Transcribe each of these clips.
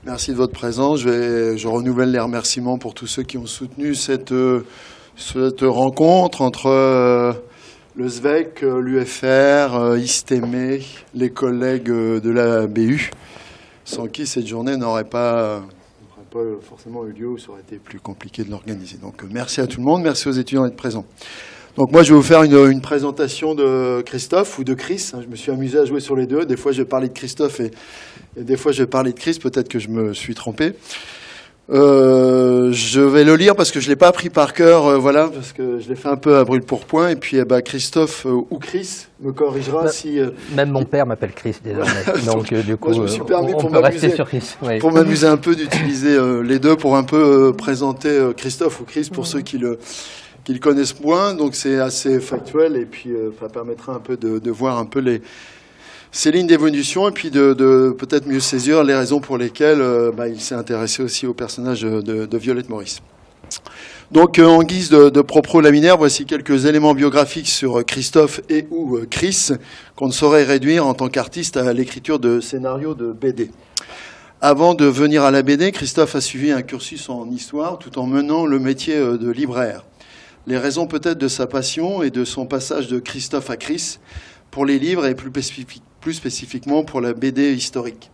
Merci de votre présence. Je renouvelle les remerciements pour tous ceux qui ont soutenu cette rencontre entre le SVEC, l'UFR, ISTEME, les collègues de la BU, sans qui cette journée n'aurait pas forcément eu lieu ou ça aurait été plus compliqué de l'organiser. Donc merci à tout le monde, merci aux étudiants d'être présents. Donc moi je vais vous faire une présentation de Christophe ou de Chris. Je me suis amusé à jouer sur les deux. Des fois je vais parler de Christophe et des fois je vais parler de Chris. Peut-être que je me suis trompé. Je vais le lire parce que je ne l'ai pas appris par cœur, voilà, parce que je l'ai fait un peu à brûle-pourpoint. Et puis Christophe ou Chris me corrigera si... Même mon père m'appelle Chris désormais. Donc du coup, moi, je me suis permis on peut rester sur Chris. Oui. Pour m'amuser un peu d'utiliser les deux pour un peu présenter Christophe ou Chris pour ceux qui le connaissent moins. Donc c'est assez factuel et puis ça permettra un peu de voir un peu ces lignes d'évolution et puis de peut-être mieux saisir les raisons pour lesquelles il s'est intéressé aussi au personnage de Violette Maurice. Donc en guise de propos laminaire, voici quelques éléments biographiques sur Christophe et ou Chris qu'on ne saurait réduire en tant qu'artiste à l'écriture de scénarios de BD. Avant de venir à la BD, Christophe a suivi un cursus en histoire tout en menant le métier de libraire. Les raisons peut-être de sa passion et de son passage de Christophe à Chris pour les livres et plus spécifiquement pour la BD historique.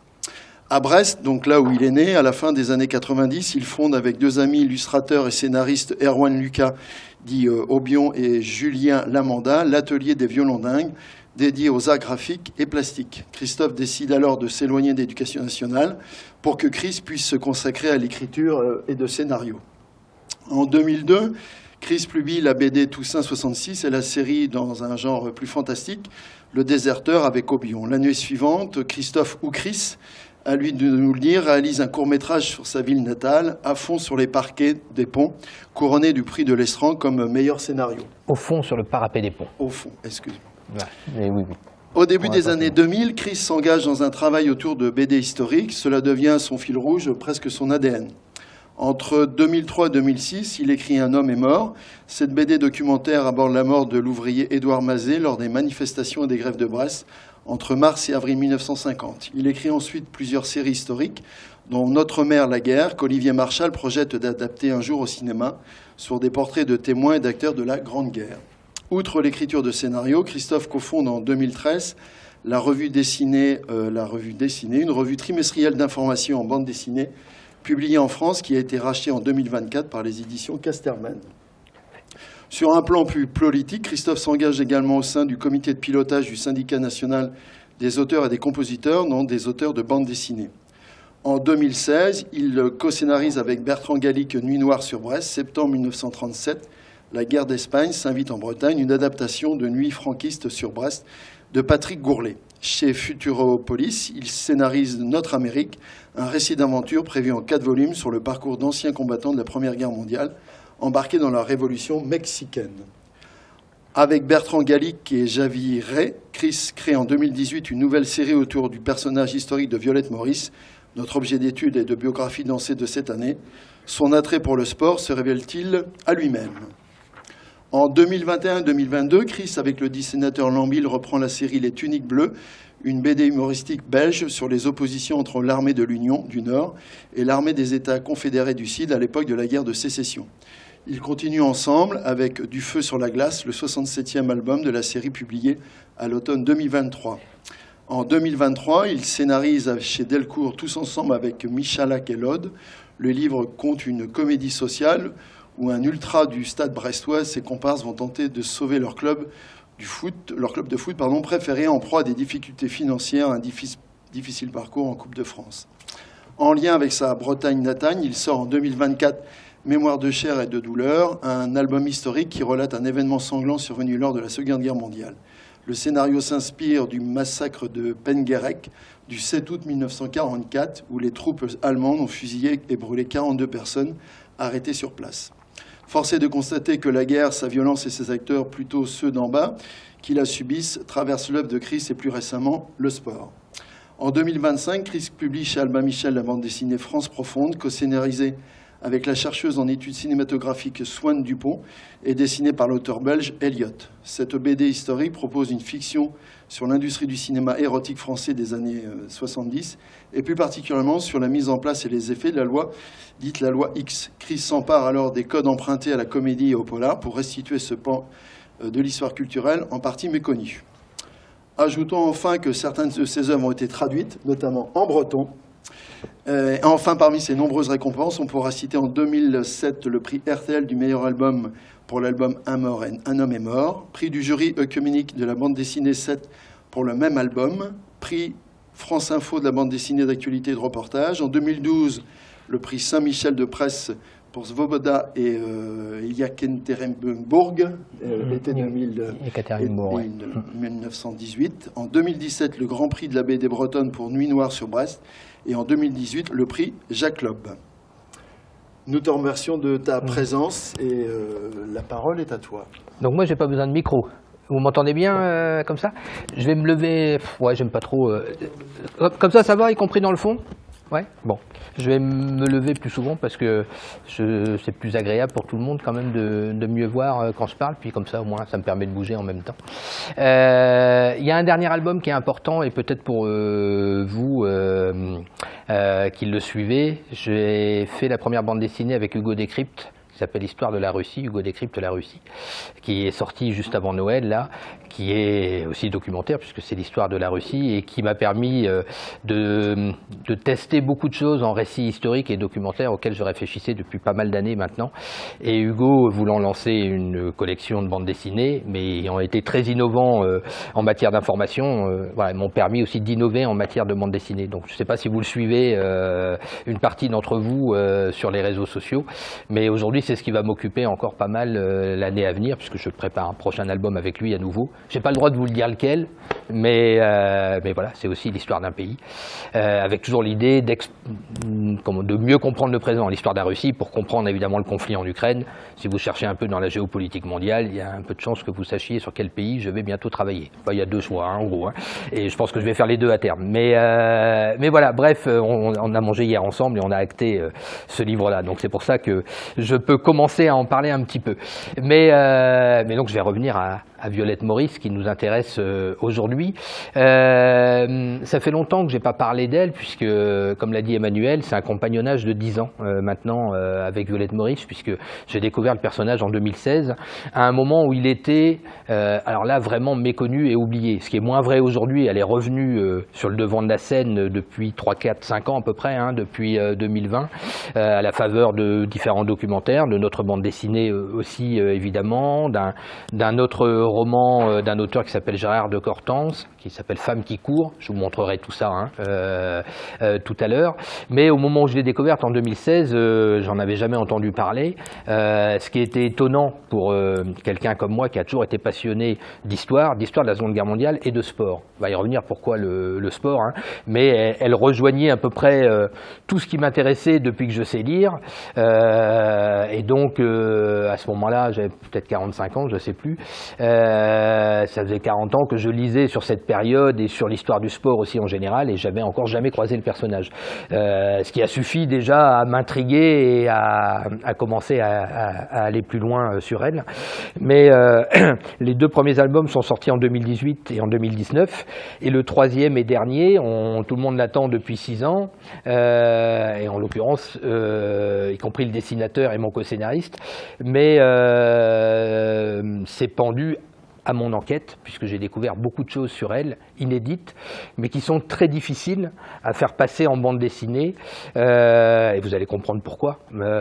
À Brest, donc là où il est né, à la fin des années 90, il fonde avec deux amis illustrateurs et scénaristes Erwan Lucas, dit Aubion, et Julien Lamanda, l'atelier des violons dingues, dédié aux arts graphiques et plastiques. Christophe décide alors de s'éloigner de l'Éducation nationale pour que Chris puisse se consacrer à l'écriture et de scénarios. En 2002, Chris publie la BD Toussaint 66 et la série dans un genre plus fantastique, Le Déserteur avec Aubion. L'année suivante, Christophe ou Chris, à lui de nous le dire, réalise un court-métrage sur sa ville natale, à fond sur les parquets des ponts, couronné du prix de l'Estran comme meilleur scénario. Au fond, sur le parapet des ponts. Au fond, excusez-moi. Ouais, oui. Au début des années 2000, Chris s'engage dans un travail autour de BD historique. Cela devient son fil rouge, presque son ADN. Entre 2003 et 2006, il écrit Un homme est mort. Cette BD documentaire aborde la mort de l'ouvrier Édouard Mazet lors des manifestations et des grèves de Brest entre mars et avril 1950. Il écrit ensuite plusieurs séries historiques, dont Notre mère, la guerre, qu'Olivier Marchal projette d'adapter un jour au cinéma sur des portraits de témoins et d'acteurs de la Grande Guerre. Outre l'écriture de scénarios, Christophe cofonde en 2013 la Revue Dessinée, une revue trimestrielle d'information en bande dessinée, publié en France, qui a été racheté en 2024 par les éditions Casterman. Sur un plan plus politique, Christophe s'engage également au sein du comité de pilotage du syndicat national des auteurs et des compositeurs, non des auteurs de bande dessinée. En 2016, il co-scénarise avec Bertrand Gallic Nuit noire sur Brest, septembre 1937, La guerre d'Espagne s'invite en Bretagne, une adaptation de Nuit franquiste sur Brest de Patrick Gourlet. Chez Futuropolis, il scénarise Notre Amérique, un récit d'aventure prévu en 4 volumes sur le parcours d'anciens combattants de la Première Guerre mondiale, embarqués dans la Révolution mexicaine. Avec Bertrand Gallic et Javi Ray, Chris crée en 2018 une nouvelle série autour du personnage historique de Violette Maurice. Notre objet d'étude et de biographie lancé de cette année. Son attrait pour le sport se révèle-t-il à lui-même ? En 2021-2022, Chris, avec le dessinateur Lambil, reprend la série Les Tuniques Bleues, une BD humoristique belge sur les oppositions entre l'armée de l'Union du Nord et l'armée des États confédérés du Sud à l'époque de la guerre de sécession. Ils continuent ensemble avec Du feu sur la glace, le 67e album de la série publié à l'automne 2023. En 2023, ils scénarisent chez Delcourt Tous ensemble avec Michalak et Lode. Le livre compte une comédie sociale où un ultra du stade brestois et ses comparses vont tenter de sauver leur club de foot préféré en proie à des difficultés financières, un difficile parcours en Coupe de France. En lien avec sa Bretagne natale, il sort en 2024 Mémoire de chair et de douleur, un album historique qui relate un événement sanglant survenu lors de la Seconde Guerre mondiale. Le scénario s'inspire du massacre de Penguerek du 7 août 1944, où les troupes allemandes ont fusillé et brûlé 42 personnes arrêtées sur place. Force est de constater que la guerre, sa violence et ses acteurs, plutôt ceux d'en bas, qui la subissent, traversent l'œuvre de Chris et plus récemment le sport. En 2025, Chris publie chez Albin Michel la bande dessinée France Profonde, co-scénarisée avec la chercheuse en études cinématographiques Swann Dupont et dessinée par l'auteur belge Elliott. Cette BD historique propose une fiction sur l'industrie du cinéma érotique français des années 70, et plus particulièrement sur la mise en place et les effets de la loi, dite la loi X. Chris s'empare alors des codes empruntés à la comédie et au polar pour restituer ce pan de l'histoire culturelle en partie méconnu. Ajoutons enfin que certaines de ses œuvres ont été traduites, notamment en breton. Enfin, parmi ces nombreuses récompenses, on pourra citer en 2007 le prix RTL du meilleur album pour l'album Un homme est mort, prix du jury œcuménique de la bande dessinée 7 pour le même album, prix France Info de la bande dessinée d'actualité et de reportage. En 2012, le prix Saint-Michel de presse pour Svoboda et Yekaterinbourg, l'été 1918. En 2017, le Grand Prix de la baie des Bretonnes pour Nuit Noire sur Brest. Et en 2018, le prix Jacques Loeb. Nous te remercions de ta présence et la parole est à toi. Donc moi, j'ai pas besoin de micro. Vous m'entendez bien comme ça? Je vais me lever. Ouais, j'aime pas trop. Comme ça va, y compris dans le fond? Ouais, bon. Je vais me lever plus souvent parce que c'est plus agréable pour tout le monde quand même de mieux voir quand je parle. Puis comme ça, au moins, ça me permet de bouger en même temps. Il y a un dernier album qui est important et peut-être pour vous qui le suivez. J'ai fait la première bande dessinée avec Hugo Décrypte, qui s'appelle Histoire de la Russie, Hugo Décrypte la Russie, qui est sorti juste avant Noël, là, qui est aussi documentaire, puisque c'est l'histoire de la Russie, et qui m'a permis de tester beaucoup de choses en récits historiques et documentaires auxquels je réfléchissais depuis pas mal d'années maintenant. Et Hugo, voulant lancer une collection de bandes dessinées, mais ayant été très innovant en matière d'information, voilà, m'ont permis aussi d'innover en matière de bande dessinée. Donc je ne sais pas si vous le suivez, une partie d'entre vous, sur les réseaux sociaux, mais aujourd'hui, c'est ce qui va m'occuper encore pas mal l'année à venir, puisque je prépare un prochain album avec lui à nouveau. Je n'ai pas le droit de vous le dire lequel, mais voilà, c'est aussi l'histoire d'un pays, avec toujours l'idée de mieux comprendre le présent, l'histoire de la Russie, pour comprendre évidemment le conflit en Ukraine. Si vous cherchez un peu dans la géopolitique mondiale, il y a un peu de chance que vous sachiez sur quel pays je vais bientôt travailler. Enfin, il y a deux choix, en gros, et je pense que je vais faire les deux à terme. Mais voilà, bref, on a mangé hier ensemble et on a acté ce livre-là. Donc c'est pour ça que je peux commencer à en parler un petit peu. Mais donc je vais revenir à Violette Maurice, qui nous intéresse aujourd'hui. Ça fait longtemps que je n'ai pas parlé d'elle, puisque, comme l'a dit Emmanuel, c'est un compagnonnage de 10 ans maintenant avec Violette Maurice, puisque j'ai découvert le personnage en 2016, à un moment où il était, alors là, vraiment méconnu et oublié. Ce qui est moins vrai aujourd'hui, elle est revenue sur le devant de la scène depuis 3, 4, 5 ans à peu près, depuis 2020, à la faveur de différents documentaires, de notre bande dessinée aussi, évidemment, d'un autre roman d'un auteur qui s'appelle Gérard de Cortance, qui s'appelle Femme qui court. Je vous montrerai tout ça tout à l'heure. Mais au moment où je l'ai découverte en 2016, j'en avais jamais entendu parler. Ce qui était étonnant pour quelqu'un comme moi qui a toujours été passionné d'histoire de la Seconde Guerre mondiale et de sport. On va y revenir pourquoi le sport, mais elle rejoignait à peu près tout ce qui m'intéressait depuis que je sais lire. Et donc, à ce moment-là, j'avais peut-être 45 ans, je ne sais plus. Ça faisait 40 ans que je lisais sur cette période et sur l'histoire du sport aussi en général, et j'avais encore jamais croisé le personnage. Ce qui a suffi déjà à m'intriguer et à commencer à aller plus loin sur elle. Mais les deux premiers albums sont sortis en 2018 et en 2019, et le troisième et dernier, tout le monde l'attend depuis 6 ans, et en l'occurrence, y compris le dessinateur et mon co-scénariste, mais c'est pendu à mon enquête, puisque j'ai découvert beaucoup de choses sur elle, inédites, mais qui sont très difficiles à faire passer en bande dessinée, et vous allez comprendre pourquoi,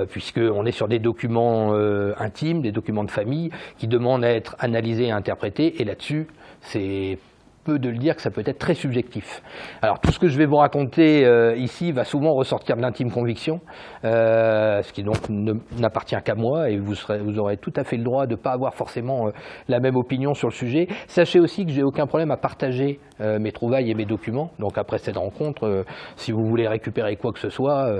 puisqu'on est sur des documents intimes, des documents de famille, qui demandent à être analysés et interprétés, et là-dessus, c'est peu de le dire que ça peut être très subjectif. Alors tout ce que je vais vous raconter ici va souvent ressortir de l'intime conviction, ce qui donc n'appartient qu'à moi, et vous aurez tout à fait le droit de ne pas avoir forcément la même opinion sur le sujet. Sachez aussi que j'ai aucun problème à partager mes trouvailles et mes documents. Donc après cette rencontre, si vous voulez récupérer quoi que ce soit,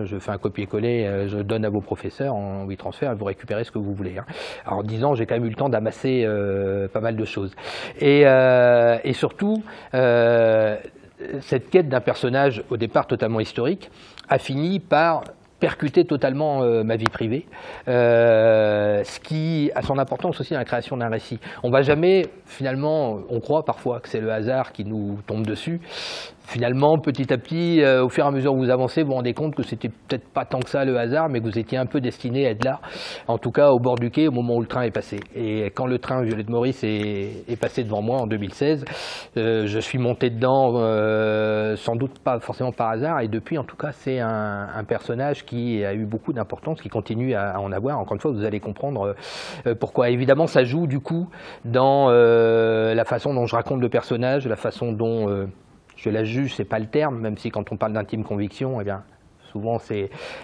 je fais un copier-coller, je donne à vos professeurs en WeTransfer et vous récupérez ce que vous voulez. Alors en 10 ans, j'ai quand même eu le temps d'amasser pas mal de choses. Et surtout, cette quête d'un personnage au départ totalement historique a fini par percuter totalement ma vie privée, ce qui a son importance aussi dans la création d'un récit. On ne va jamais, finalement, on croit parfois que c'est le hasard qui nous tombe dessus. Finalement, petit à petit, au fur et à mesure où vous avancez, vous vous rendez compte que c'était peut-être pas tant que ça le hasard, mais que vous étiez un peu destiné à être là, en tout cas au bord du quai, au moment où le train est passé. Et quand le train Violette Maurice est passé devant moi en 2016, je suis monté dedans, sans doute pas forcément par hasard, et depuis, en tout cas, c'est un personnage qui a eu beaucoup d'importance, qui continue à en avoir. Encore une fois, vous allez comprendre pourquoi. Évidemment, ça joue du coup dans la façon dont je raconte le personnage, la façon dont je la juge, c'est pas le terme, même si quand on parle d'intime conviction, eh bien, souvent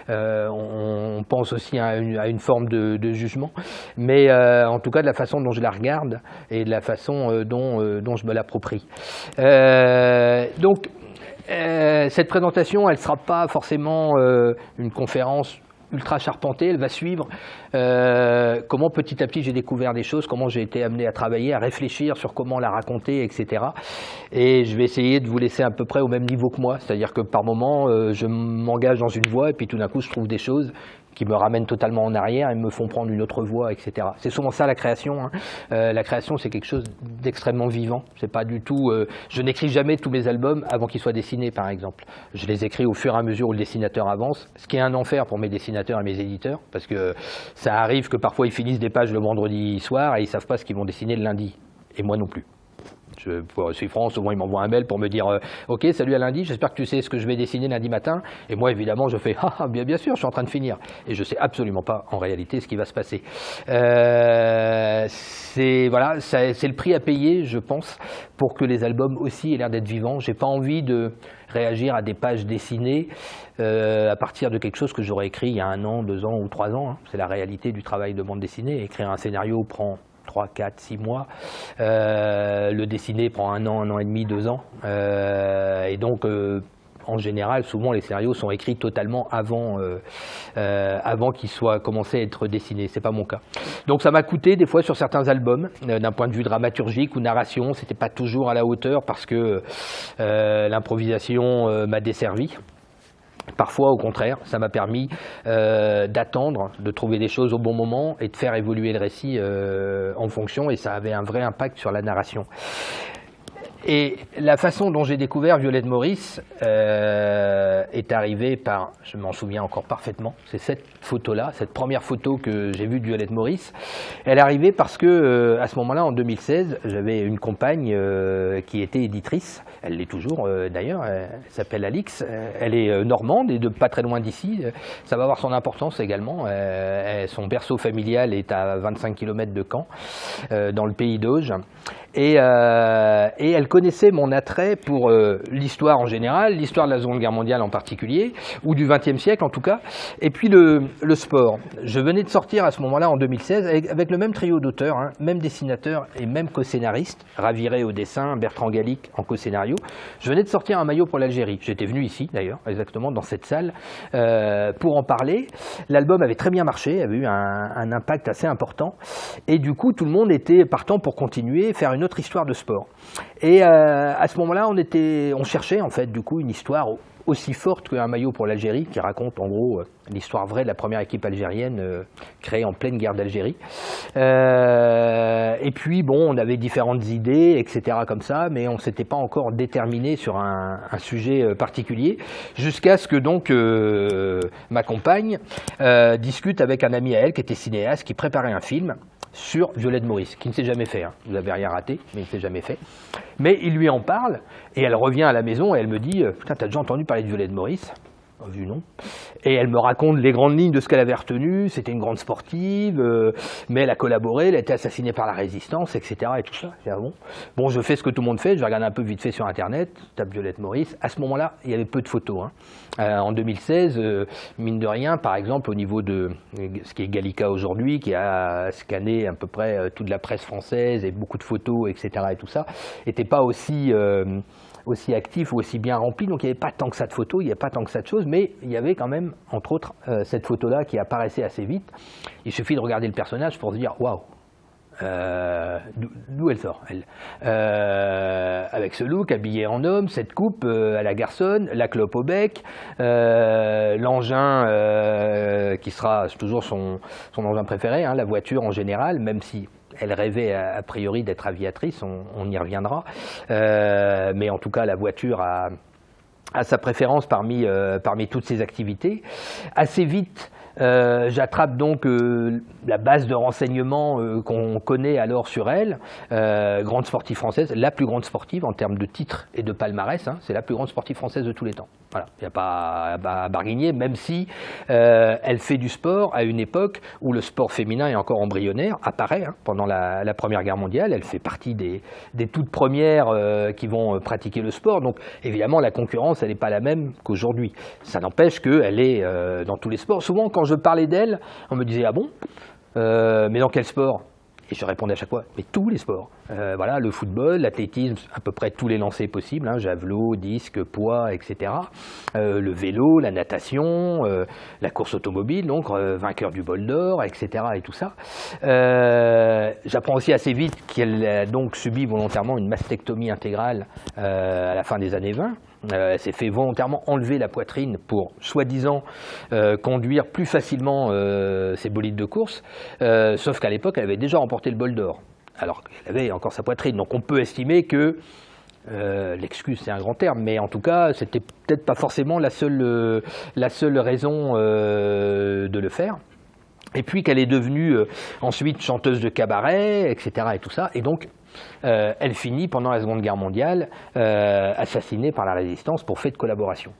on pense aussi à une forme de jugement, mais en tout cas de la façon dont je la regarde et de la façon dont je me l'approprie. Donc cette présentation, elle ne sera pas forcément une conférence ultra charpentée, elle va suivre comment petit à petit j'ai découvert des choses, comment j'ai été amené à travailler, à réfléchir sur comment la raconter, etc. Et je vais essayer de vous laisser à peu près au même niveau que moi, c'est-à-dire que par moment je m'engage dans une voie et puis tout d'un coup je trouve des choses qui me ramènent totalement en arrière et me font prendre une autre voie, etc. C'est souvent ça la création. Hein. La création, c'est quelque chose d'extrêmement vivant. C'est pas du tout. Je n'écris jamais tous mes albums avant qu'ils soient dessinés, par exemple. Je les écris au fur et à mesure où le dessinateur avance, ce qui est un enfer pour mes dessinateurs et mes éditeurs, parce que ça arrive que parfois ils finissent des pages le vendredi soir et ils savent pas ce qu'ils vont dessiner le lundi. Et moi non plus. Je suis franc, souvent ils m'envoient un mail pour me dire ok, salut à lundi, j'espère que tu sais ce que je vais dessiner lundi matin. Et moi évidemment je fais bien sûr, je suis en train de finir. Et je sais absolument pas en réalité ce qui va se passer. C'est le prix à payer, je pense, pour que les albums aussi aient l'air d'être vivants. J'ai pas envie de réagir à des pages dessinées à partir de quelque chose que j'aurais écrit il y a 1 an, 2 ans ou 3 ans. Hein. C'est la réalité du travail de bande dessinée. Écrire un scénario prend 3, 4, 6 mois. Le dessiner prend 1 an, 1 an et demi, 2 ans. Et donc, en général, souvent les scénarios sont écrits totalement avant qu'ils soient commencés à être dessinés. C'est pas mon cas. Donc ça m'a coûté des fois sur certains albums, d'un point de vue dramaturgique ou narration, c'était pas toujours à la hauteur parce que l'improvisation m'a desservi. Parfois, au contraire, ça m'a permis d'attendre, de trouver des choses au bon moment et de faire évoluer le récit en fonction, et ça avait un vrai impact sur la narration. Et la façon dont j'ai découvert Violette Maurice est arrivée par, je m'en souviens encore parfaitement, c'est cette photo-là, cette première photo que j'ai vue de Violette Maurice. Elle est arrivée parce que, à ce moment-là, en 2016, j'avais une compagne qui était éditrice. Elle l'est toujours d'ailleurs, elle s'appelle Alix. Elle est normande et de pas très loin d'ici. Ça va avoir son importance également. Son berceau familial est à 25 km de Caen, dans le pays d'Auge. Et elle connaissait mon attrait pour l'histoire en général, l'histoire de la Seconde Guerre mondiale en particulier, ou du XXe siècle en tout cas, et puis le sport. Je venais de sortir à ce moment-là, en 2016, avec le même trio d'auteurs, hein, même dessinateur et même co-scénariste, Raviré au dessin, Bertrand Gallic en co-scénario. Je venais de sortir un maillot pour l'Algérie. J'étais venu ici d'ailleurs, exactement dans cette salle, pour en parler. L'album avait très bien marché, avait eu un impact assez important, et du coup tout le monde était partant pour continuer, faire une autre histoire de sport. Et à ce moment-là, on cherchait en fait du coup une histoire aussi forte qu'un maillot pour l'Algérie, qui raconte en gros l'histoire vraie de la première équipe algérienne créée en pleine guerre d'Algérie. Et puis bon, on avait différentes idées, etc. comme ça, mais on s'était pas encore déterminé sur un sujet particulier, jusqu'à ce que donc ma compagne discute avec un ami à elle qui était cinéaste, qui préparait un film sur Violette Maurice, qui ne s'est jamais fait. Hein. Vous n'avez rien raté, mais il ne s'est jamais fait. Mais il lui en parle, et elle revient à la maison, et elle me dit « Putain, t'as déjà entendu parler de Violette Maurice ?» Vu non. Et elle me raconte les grandes lignes de ce qu'elle avait retenu. C'était une grande sportive, mais elle a collaboré, elle a été assassinée par la résistance, etc. Et tout ça. Je dis, ah bon. Bon, je fais ce que tout le monde fait, je vais regarder un peu vite fait sur Internet, je tape Violette Maurice. À ce moment-là, il y avait peu de photos. Hein. En 2016, mine de rien, par exemple, au niveau de ce qui est Gallica aujourd'hui, qui a scanné à peu près toute la presse française et beaucoup de photos, etc. et tout ça, n'était pas aussi actif ou aussi bien rempli, donc il n'y avait pas tant que ça de photos, il n'y avait pas tant que ça de choses, mais il y avait quand même, entre autres, cette photo-là qui apparaissait assez vite. Il suffit de regarder le personnage pour se dire « Waouh, D'où elle sort, elle. Avec ce look, habillée en homme, cette coupe à la garçonne, la clope au bec, l'engin qui sera toujours son engin préféré, hein, la voiture en général, même si elle rêvait a priori d'être aviatrice, on y reviendra. Mais en tout cas, la voiture a sa préférence parmi toutes ses activités. Assez vite, j'attrape donc la base de renseignements qu'on connaît alors sur elle, grande sportive française, la plus grande sportive en termes de titres et de palmarès, hein, c'est la plus grande sportive française de tous les temps. Voilà, il n'y a pas à barguigner, même si elle fait du sport à une époque où le sport féminin est encore embryonnaire, apparaît hein, pendant la Première Guerre mondiale, elle fait partie des toutes premières qui vont pratiquer le sport, donc évidemment la concurrence elle n'est pas la même qu'aujourd'hui. Ça n'empêche qu'elle est dans tous les sports. Souvent quand je parlais d'elle, on me disait « Ah bon mais dans quel sport ?» Et je répondais à chaque fois, mais tous les sports. Voilà, le football, l'athlétisme, à peu près tous les lancers possibles, hein, javelot, disque, poids, etc. Le vélo, la natation, la course automobile, donc vainqueur du bol d'or, etc. et tout ça. J'apprends aussi assez vite qu'elle a donc subi volontairement une mastectomie intégrale à la fin des années 20. Elle s'est fait volontairement enlever la poitrine pour, soi-disant, conduire plus facilement ses bolides de course, sauf qu'à l'époque, elle avait déjà remporté le bol d'or, alors qu'elle avait encore sa poitrine. Donc on peut estimer que, l'excuse c'est un grand terme, mais en tout cas, c'était peut-être pas forcément la seule raison de le faire. Et puis qu'elle est devenue ensuite chanteuse de cabaret, etc. et tout ça, et donc elle finit pendant la Seconde Guerre mondiale assassinée par la résistance pour fait de collaboration.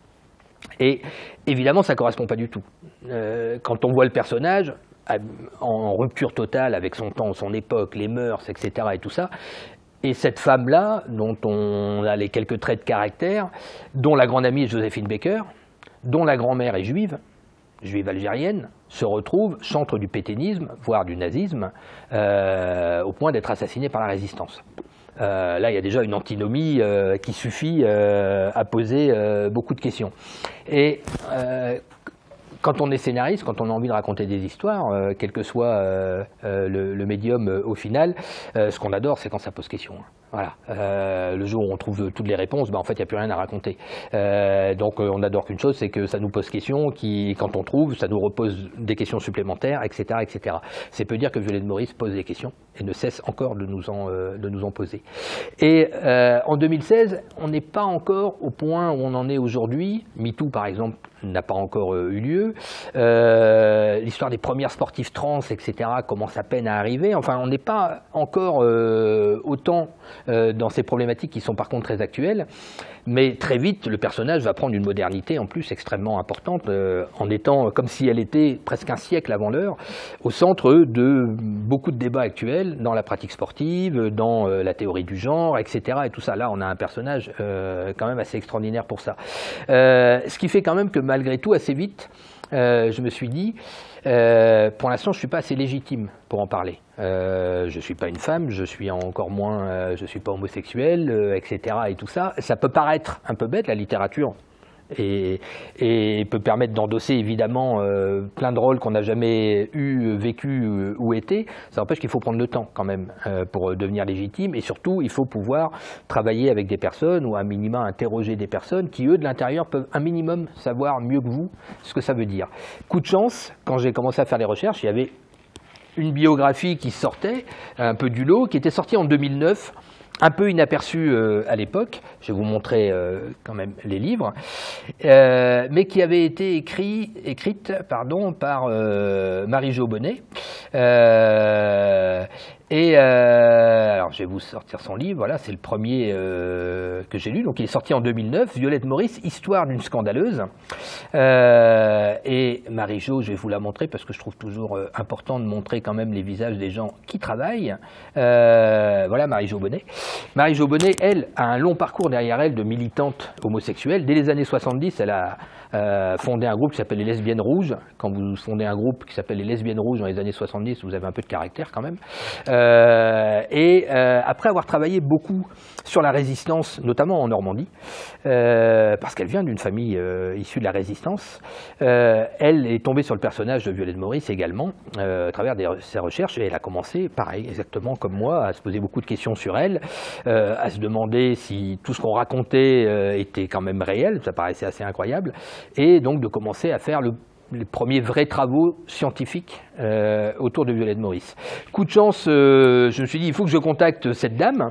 Et évidemment, ça ne correspond pas du tout. Quand on voit le personnage en rupture totale avec son temps, son époque, les mœurs, etc. et tout ça, et cette femme-là, dont on a les quelques traits de caractère, dont la grande amie est Joséphine Baker, dont la grand-mère est juive algérienne, se retrouve chantre du pétainisme, voire du nazisme, au point d'être assassinée par la résistance. Là, il y a déjà une antinomie qui suffit à poser beaucoup de questions. Et quand on est scénariste, quand on a envie de raconter des histoires, quel que soit le médium au final, ce qu'on adore, c'est quand ça pose question. Voilà. Le jour où on trouve toutes les réponses, en fait, il n'y a plus rien à raconter. Donc, on n'adore qu'une chose, c'est que ça nous pose question, quand on trouve, ça nous repose des questions supplémentaires, etc., etc. C'est peu dire que Violette Maurice pose des questions et ne cesse encore de nous en poser. Et en 2016, on n'est pas encore au point où on en est aujourd'hui. MeToo, par exemple, n'a pas encore eu lieu. L'histoire des premières sportives trans, etc., commence à peine à arriver. Enfin, on n'est pas encore autant dans ces problématiques qui sont par contre très actuelles. Mais très vite, le personnage va prendre une modernité en plus extrêmement importante, en étant comme si elle était presque un siècle avant l'heure, au centre de beaucoup de débats actuels dans la pratique sportive, dans la théorie du genre, etc. Et tout ça. Là, on a un personnage quand même assez extraordinaire pour ça. Ce qui fait quand même que malgré tout, assez vite, je me suis dit, pour l'instant, je ne suis pas assez légitime pour en parler. Je ne suis pas une femme, je suis encore moins, je ne suis pas homosexuel, etc. et tout ça. Ça peut paraître un peu bête, la littérature, et peut permettre d'endosser évidemment plein de rôles qu'on n'a jamais vécu ou été. Ça n'empêche qu'il faut prendre le temps quand même pour devenir légitime, et surtout il faut pouvoir travailler avec des personnes ou un minimum interroger des personnes qui eux de l'intérieur peuvent un minimum savoir mieux que vous ce que ça veut dire. Coup de chance, quand j'ai commencé à faire les recherches, il y avait une biographie qui sortait un peu du lot, qui était sortie en 2009, un peu inaperçue à l'époque, je vais vous montrer quand même les livres, mais qui avait été écrite par Marie-Jo Bonnet. Alors je vais vous sortir son livre, voilà, c'est le premier que j'ai lu, donc il est sorti en 2009, Violette Maurice, Histoire d'une scandaleuse. Et Marie-Jo, je vais vous la montrer parce que je trouve toujours important de montrer quand même les visages des gens qui travaillent. Voilà Marie-Jo Bonnet. Marie-Jo Bonnet, elle, a un long parcours derrière elle de militante homosexuelle. Dès les années 70, elle a fondé un groupe qui s'appelle les Lesbiennes Rouges. Quand vous fondez un groupe qui s'appelle les Lesbiennes Rouges dans les années 70, vous avez un peu de caractère quand même. Après avoir travaillé beaucoup sur la résistance, notamment en Normandie, parce qu'elle vient d'une famille issue de la résistance, elle est tombée sur le personnage de Violette Maurice également, à travers ses recherches, et elle a commencé, pareil, exactement comme moi, à se poser beaucoup de questions sur elle, à se demander si tout ce qu'on racontait était quand même réel, ça paraissait assez incroyable, et donc de commencer à faire les premiers vrais travaux scientifiques autour de Violette Maurice. Coup de chance, je me suis dit, il faut que je contacte cette dame.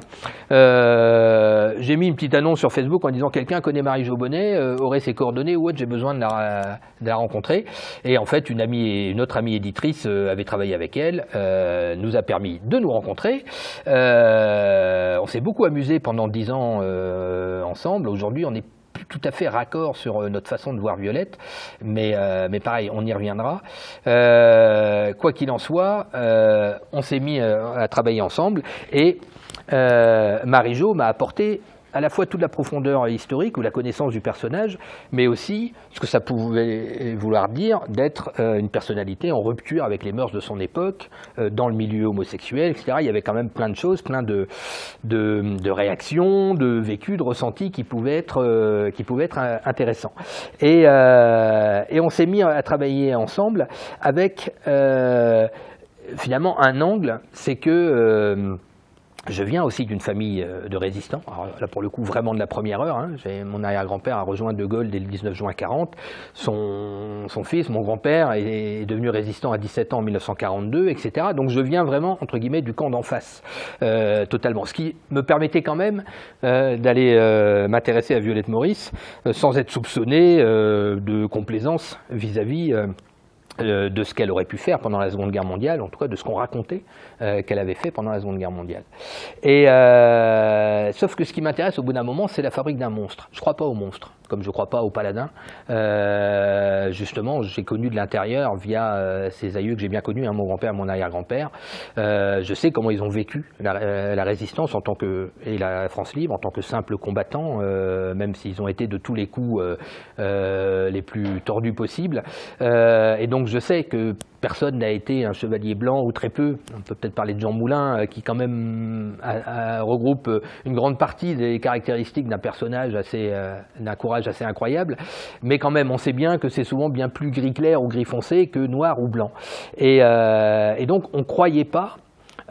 J'ai mis une petite annonce sur Facebook en disant, quelqu'un connaît Marie-Jo Bonnet, aurait ses coordonnées ou autre, j'ai besoin de la rencontrer. Et en fait, une autre amie éditrice avait travaillé avec elle, nous a permis de nous rencontrer. On s'est beaucoup amusé pendant 10 ans ensemble. Aujourd'hui, on est tout à fait raccord sur notre façon de voir Violette, mais pareil, on y reviendra. Quoi qu'il en soit, on s'est mis à travailler ensemble, et Marie-Jo m'a apporté à la fois toute la profondeur historique ou la connaissance du personnage, mais aussi ce que ça pouvait vouloir dire d'être une personnalité en rupture avec les mœurs de son époque, dans le milieu homosexuel, etc. Il y avait quand même plein de choses, plein de réactions, de vécus, de ressentis qui pouvaient être intéressants. Et on s'est mis à travailler ensemble avec finalement un angle, c'est que je viens aussi d'une famille de résistants, alors là pour le coup vraiment de la première heure, hein. Mon arrière-grand-père a rejoint De Gaulle dès le 19 juin 40, son fils, mon grand-père, est devenu résistant à 17 ans en 1942, etc. Donc je viens vraiment, entre guillemets, du camp d'en face, totalement. Ce qui me permettait quand même d'aller m'intéresser à Violette Maurice, sans être soupçonné de complaisance vis-à-vis de ce qu'elle aurait pu faire pendant la Seconde Guerre mondiale, en tout cas de ce qu'on racontait qu'elle avait fait pendant la Seconde Guerre mondiale. Et sauf que ce qui m'intéresse au bout d'un moment, c'est la fabrique d'un monstre. Je ne crois pas au monstre, comme je ne crois pas au paladin. Justement, j'ai connu de l'intérieur via ces aïeux que j'ai bien connus, hein, mon grand-père et mon arrière-grand-père. Je sais comment ils ont vécu la résistance et la France libre en tant que simples combattants, même s'ils ont été de tous les coups les plus tordus possibles. Et donc je sais que personne n'a été un chevalier blanc, ou très peu. On peut peut-être parler de Jean Moulin, qui quand même regroupe une grande partie des caractéristiques d'un personnage d'un courage assez incroyable. Mais quand même, on sait bien que c'est souvent bien plus gris clair ou gris foncé que noir ou blanc. Et donc on ne croyait pas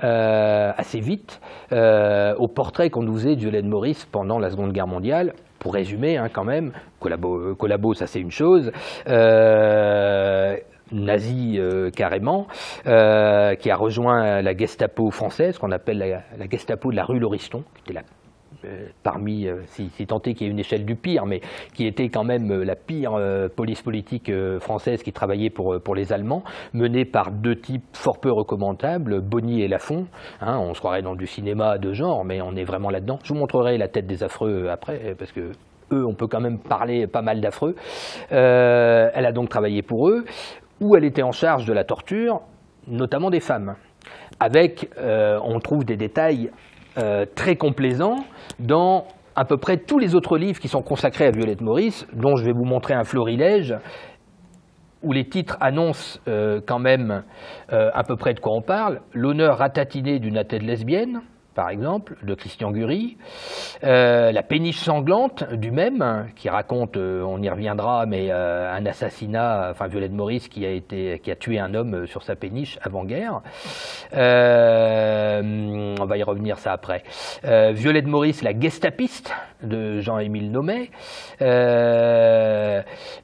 assez vite au portrait qu'on nous faisait de Violette Maurice pendant la Seconde Guerre mondiale. Pour résumer, hein, quand même, collabo, ça c'est une chose, nazi carrément, qui a rejoint la Gestapo française, qu'on appelle la Gestapo de la rue Lauriston, qui était parmi, si tant est qu'il y ait une échelle du pire, mais qui était quand même la pire police politique française qui travaillait pour les Allemands, menée par deux types fort peu recommandables, Bonny et Lafont. Hein, on se croirait dans du cinéma de genre, mais on est vraiment là-dedans. Je vous montrerai la tête des affreux après, parce que eux, on peut quand même parler pas mal d'affreux. Elle a donc travaillé pour eux, où elle était en charge de la torture, notamment des femmes. Avec, on trouve des détails très complaisants dans à peu près tous les autres livres qui sont consacrés à Violette Maurice, dont je vais vous montrer un florilège, où les titres annoncent quand même à peu près de quoi on parle. L'honneur ratatiné d'une athède lesbienne, par exemple, de Christian Gury, La péniche sanglante du même, qui raconte, on y reviendra, mais un assassinat, enfin Violette Maurice qui a tué un homme sur sa péniche avant-guerre. On va y revenir ça après. Violette Maurice, la gestapiste, de Jean-Émile Nomet.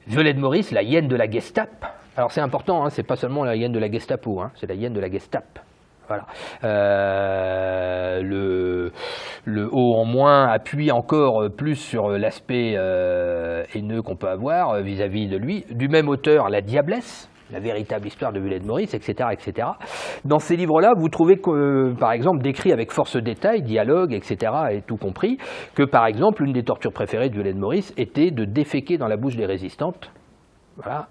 Violette Maurice, la hyène de la Gestapo. Alors c'est important, hein, c'est pas seulement la hyène de la Gestapo, hein, c'est la hyène de la Gestapo. Voilà. Le haut en moins appuie encore plus sur l'aspect haineux qu'on peut avoir vis-à-vis de lui. Du même auteur, La Diablesse, la véritable histoire de Violette Maurice, etc., etc. Dans ces livres-là, vous trouvez que, par exemple, décrit avec force détail, dialogue, etc., et tout compris, que, par exemple, une des tortures préférées de Violette Maurice était de déféquer dans la bouche des résistantes. Voilà,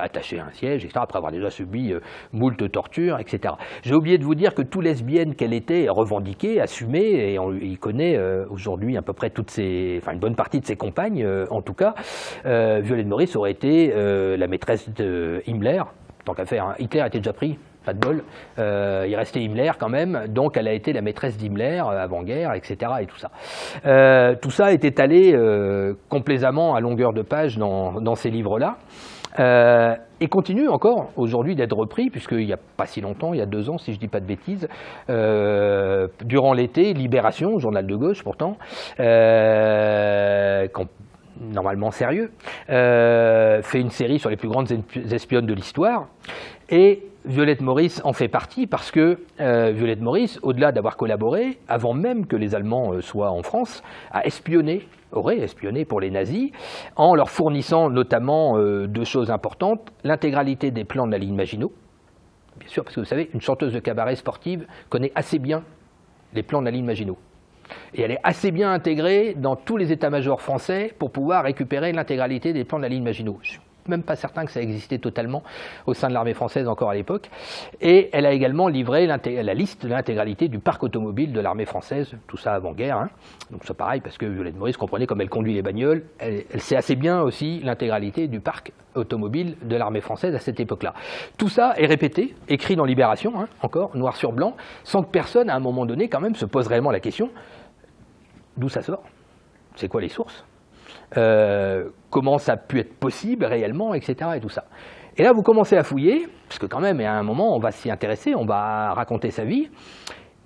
attaché à un siège, etc., après avoir déjà subi moult tortures, etc. J'ai oublié de vous dire que toute lesbienne qu'elle était, revendiquée, assumée, et on y connaît aujourd'hui à peu près une bonne partie de ses compagnes, en tout cas, Violette Maurice aurait été la maîtresse de Himmler, tant qu'à faire. Hein. Hitler était déjà pris. pas de bol. Il restait Himmler quand même, donc elle a été la maîtresse d'Himmler avant-guerre, etc. et tout ça. Tout ça est étalé complaisamment à longueur de page dans ces livres-là. Et continue encore aujourd'hui d'être repris, puisqu'il n'y a pas si longtemps, il y a 2 ans, si je ne dis pas de bêtises, durant l'été, Libération, journal de gauche pourtant, normalement sérieux, fait une série sur les plus grandes espionnes de l'histoire, et Violette Maurice en fait partie parce que Violette Maurice, au-delà d'avoir collaboré, avant même que les Allemands soient en France, aurait espionné pour les nazis, en leur fournissant notamment 2 choses importantes, l'intégralité des plans de la ligne Maginot, bien sûr, parce que vous savez, une chanteuse de cabaret sportive connaît assez bien les plans de la ligne Maginot. Et elle est assez bien intégrée dans tous les états-majors français pour pouvoir récupérer l'intégralité des plans de la ligne Maginot. Je ne suis même pas certain que ça existait totalement au sein de l'armée française encore à l'époque. Et elle a également livré la liste de l'intégralité du parc automobile de l'armée française, tout ça avant-guerre. Hein. Donc c'est pareil, parce que Violette Maurice comprenait comme elle conduit les bagnoles, elle sait assez bien aussi l'intégralité du parc automobile de l'armée française à cette époque-là. Tout ça est répété, écrit dans Libération, hein, encore, noir sur blanc, sans que personne, à un moment donné, quand même, se pose réellement la question d'où ça sort, c'est quoi les sources, comment ça a pu être possible réellement, etc. et tout ça. Et là, vous commencez à fouiller, parce que quand même, à un moment, on va s'y intéresser, on va raconter sa vie,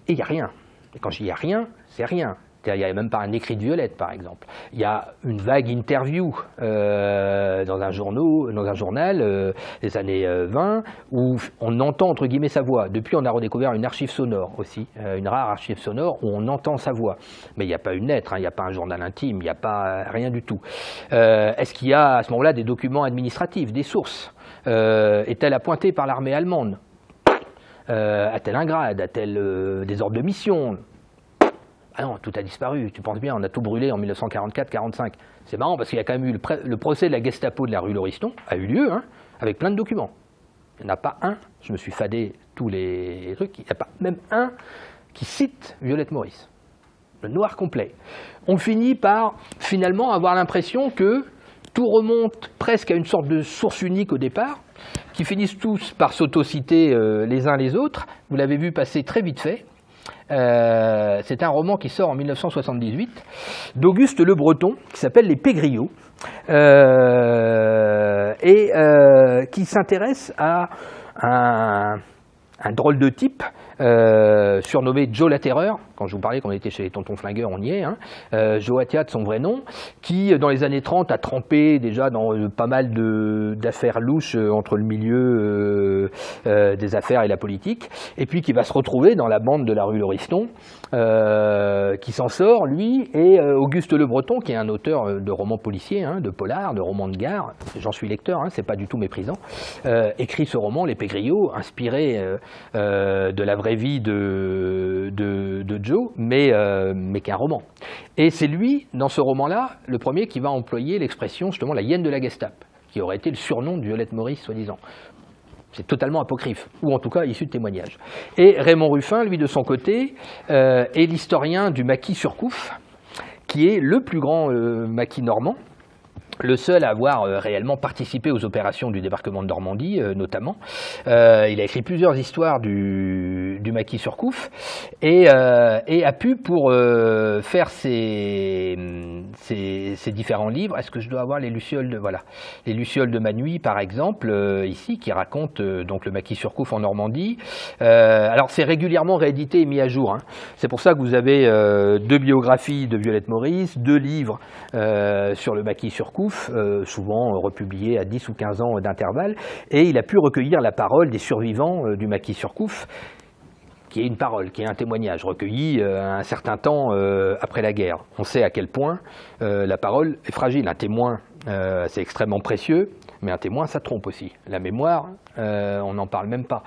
et il n'y a rien. Et quand je dis il n'y a rien, c'est rien. Il n'y a même pas un écrit de Violette, par exemple. Il y a une vague interview dans un journal des années 20 où on entend, entre guillemets, sa voix. Depuis, on a redécouvert une archive sonore aussi, une rare archive sonore où on entend sa voix. Mais il n'y a pas une lettre, hein, il n'y a pas un journal intime, il n'y a pas rien du tout. Est-ce qu'il y a à ce moment-là des documents administratifs, des sources? Est-elle appointée par l'armée allemande? A-t-elle un grade? A-t-elle des ordres de mission? Ah non, tout a disparu, tu penses bien, on a tout brûlé en 1944-45. C'est marrant parce qu'il y a quand même eu le procès de la Gestapo de la rue Lauriston, a eu lieu, hein, avec plein de documents. Il n'y en a pas un, je me suis fadé tous les trucs, il n'y a pas même un qui cite Violette Maurice. Le noir complet. On finit par finalement avoir l'impression que tout remonte presque à une sorte de source unique au départ, qui finissent tous par s'autociter les uns les autres. Vous l'avez vu passer très vite fait. C'est un roman qui sort en 1978 d'Auguste Le Breton qui s'appelle Les Pégriots et qui s'intéresse à un drôle de type surnommé Joe la Terreur. Quand je vous parlais qu'on était chez les Tontons Flingueurs, on y est. Hein. Joe Attia de son vrai nom, qui dans les années 30 a trempé déjà dans pas mal d'affaires louches entre le milieu des affaires et la politique, et puis qui va se retrouver dans la bande de la rue Lauriston, qui s'en sort, lui, et Auguste Le Breton, qui est un auteur de romans policiers, hein, de polars, de romans de gare, j'en suis lecteur, hein, c'est pas du tout méprisant, écrit ce roman, Les Pégriots, inspiré de la vraie vie de Joe, mais qu'un roman. Et c'est lui, dans ce roman-là, le premier qui va employer l'expression, justement, la hyène de la Gestapo, qui aurait été le surnom de Violette Maurice, soi-disant. C'est totalement apocryphe, ou en tout cas issu de témoignages. Et Raymond Ruffin, lui, de son côté, est l'historien du maquis Surcouf, qui est le plus grand maquis normand, le seul à avoir réellement participé aux opérations du débarquement de Normandie, notamment. Il a écrit plusieurs histoires du maquis Surcouf et a pu, pour faire ses différents livres, est-ce que je dois avoir les Lucioles de Manuy, par exemple, ici, qui raconte donc le maquis Surcouf en Normandie. Alors, c'est régulièrement réédité et mis à jour. Hein. C'est pour ça que vous avez 2 biographies de Violette Maurice, 2 livres sur le maquis Surcouf, souvent republiés à 10 ou 15 ans d'intervalle, et il a pu recueillir la parole des survivants du maquis Surcouf, qui est une parole, qui est un témoignage recueilli un certain temps après la guerre. On sait à quel point la parole est fragile. Un témoin, c'est extrêmement précieux, mais un témoin, ça trompe aussi. La mémoire, on n'en parle même pas.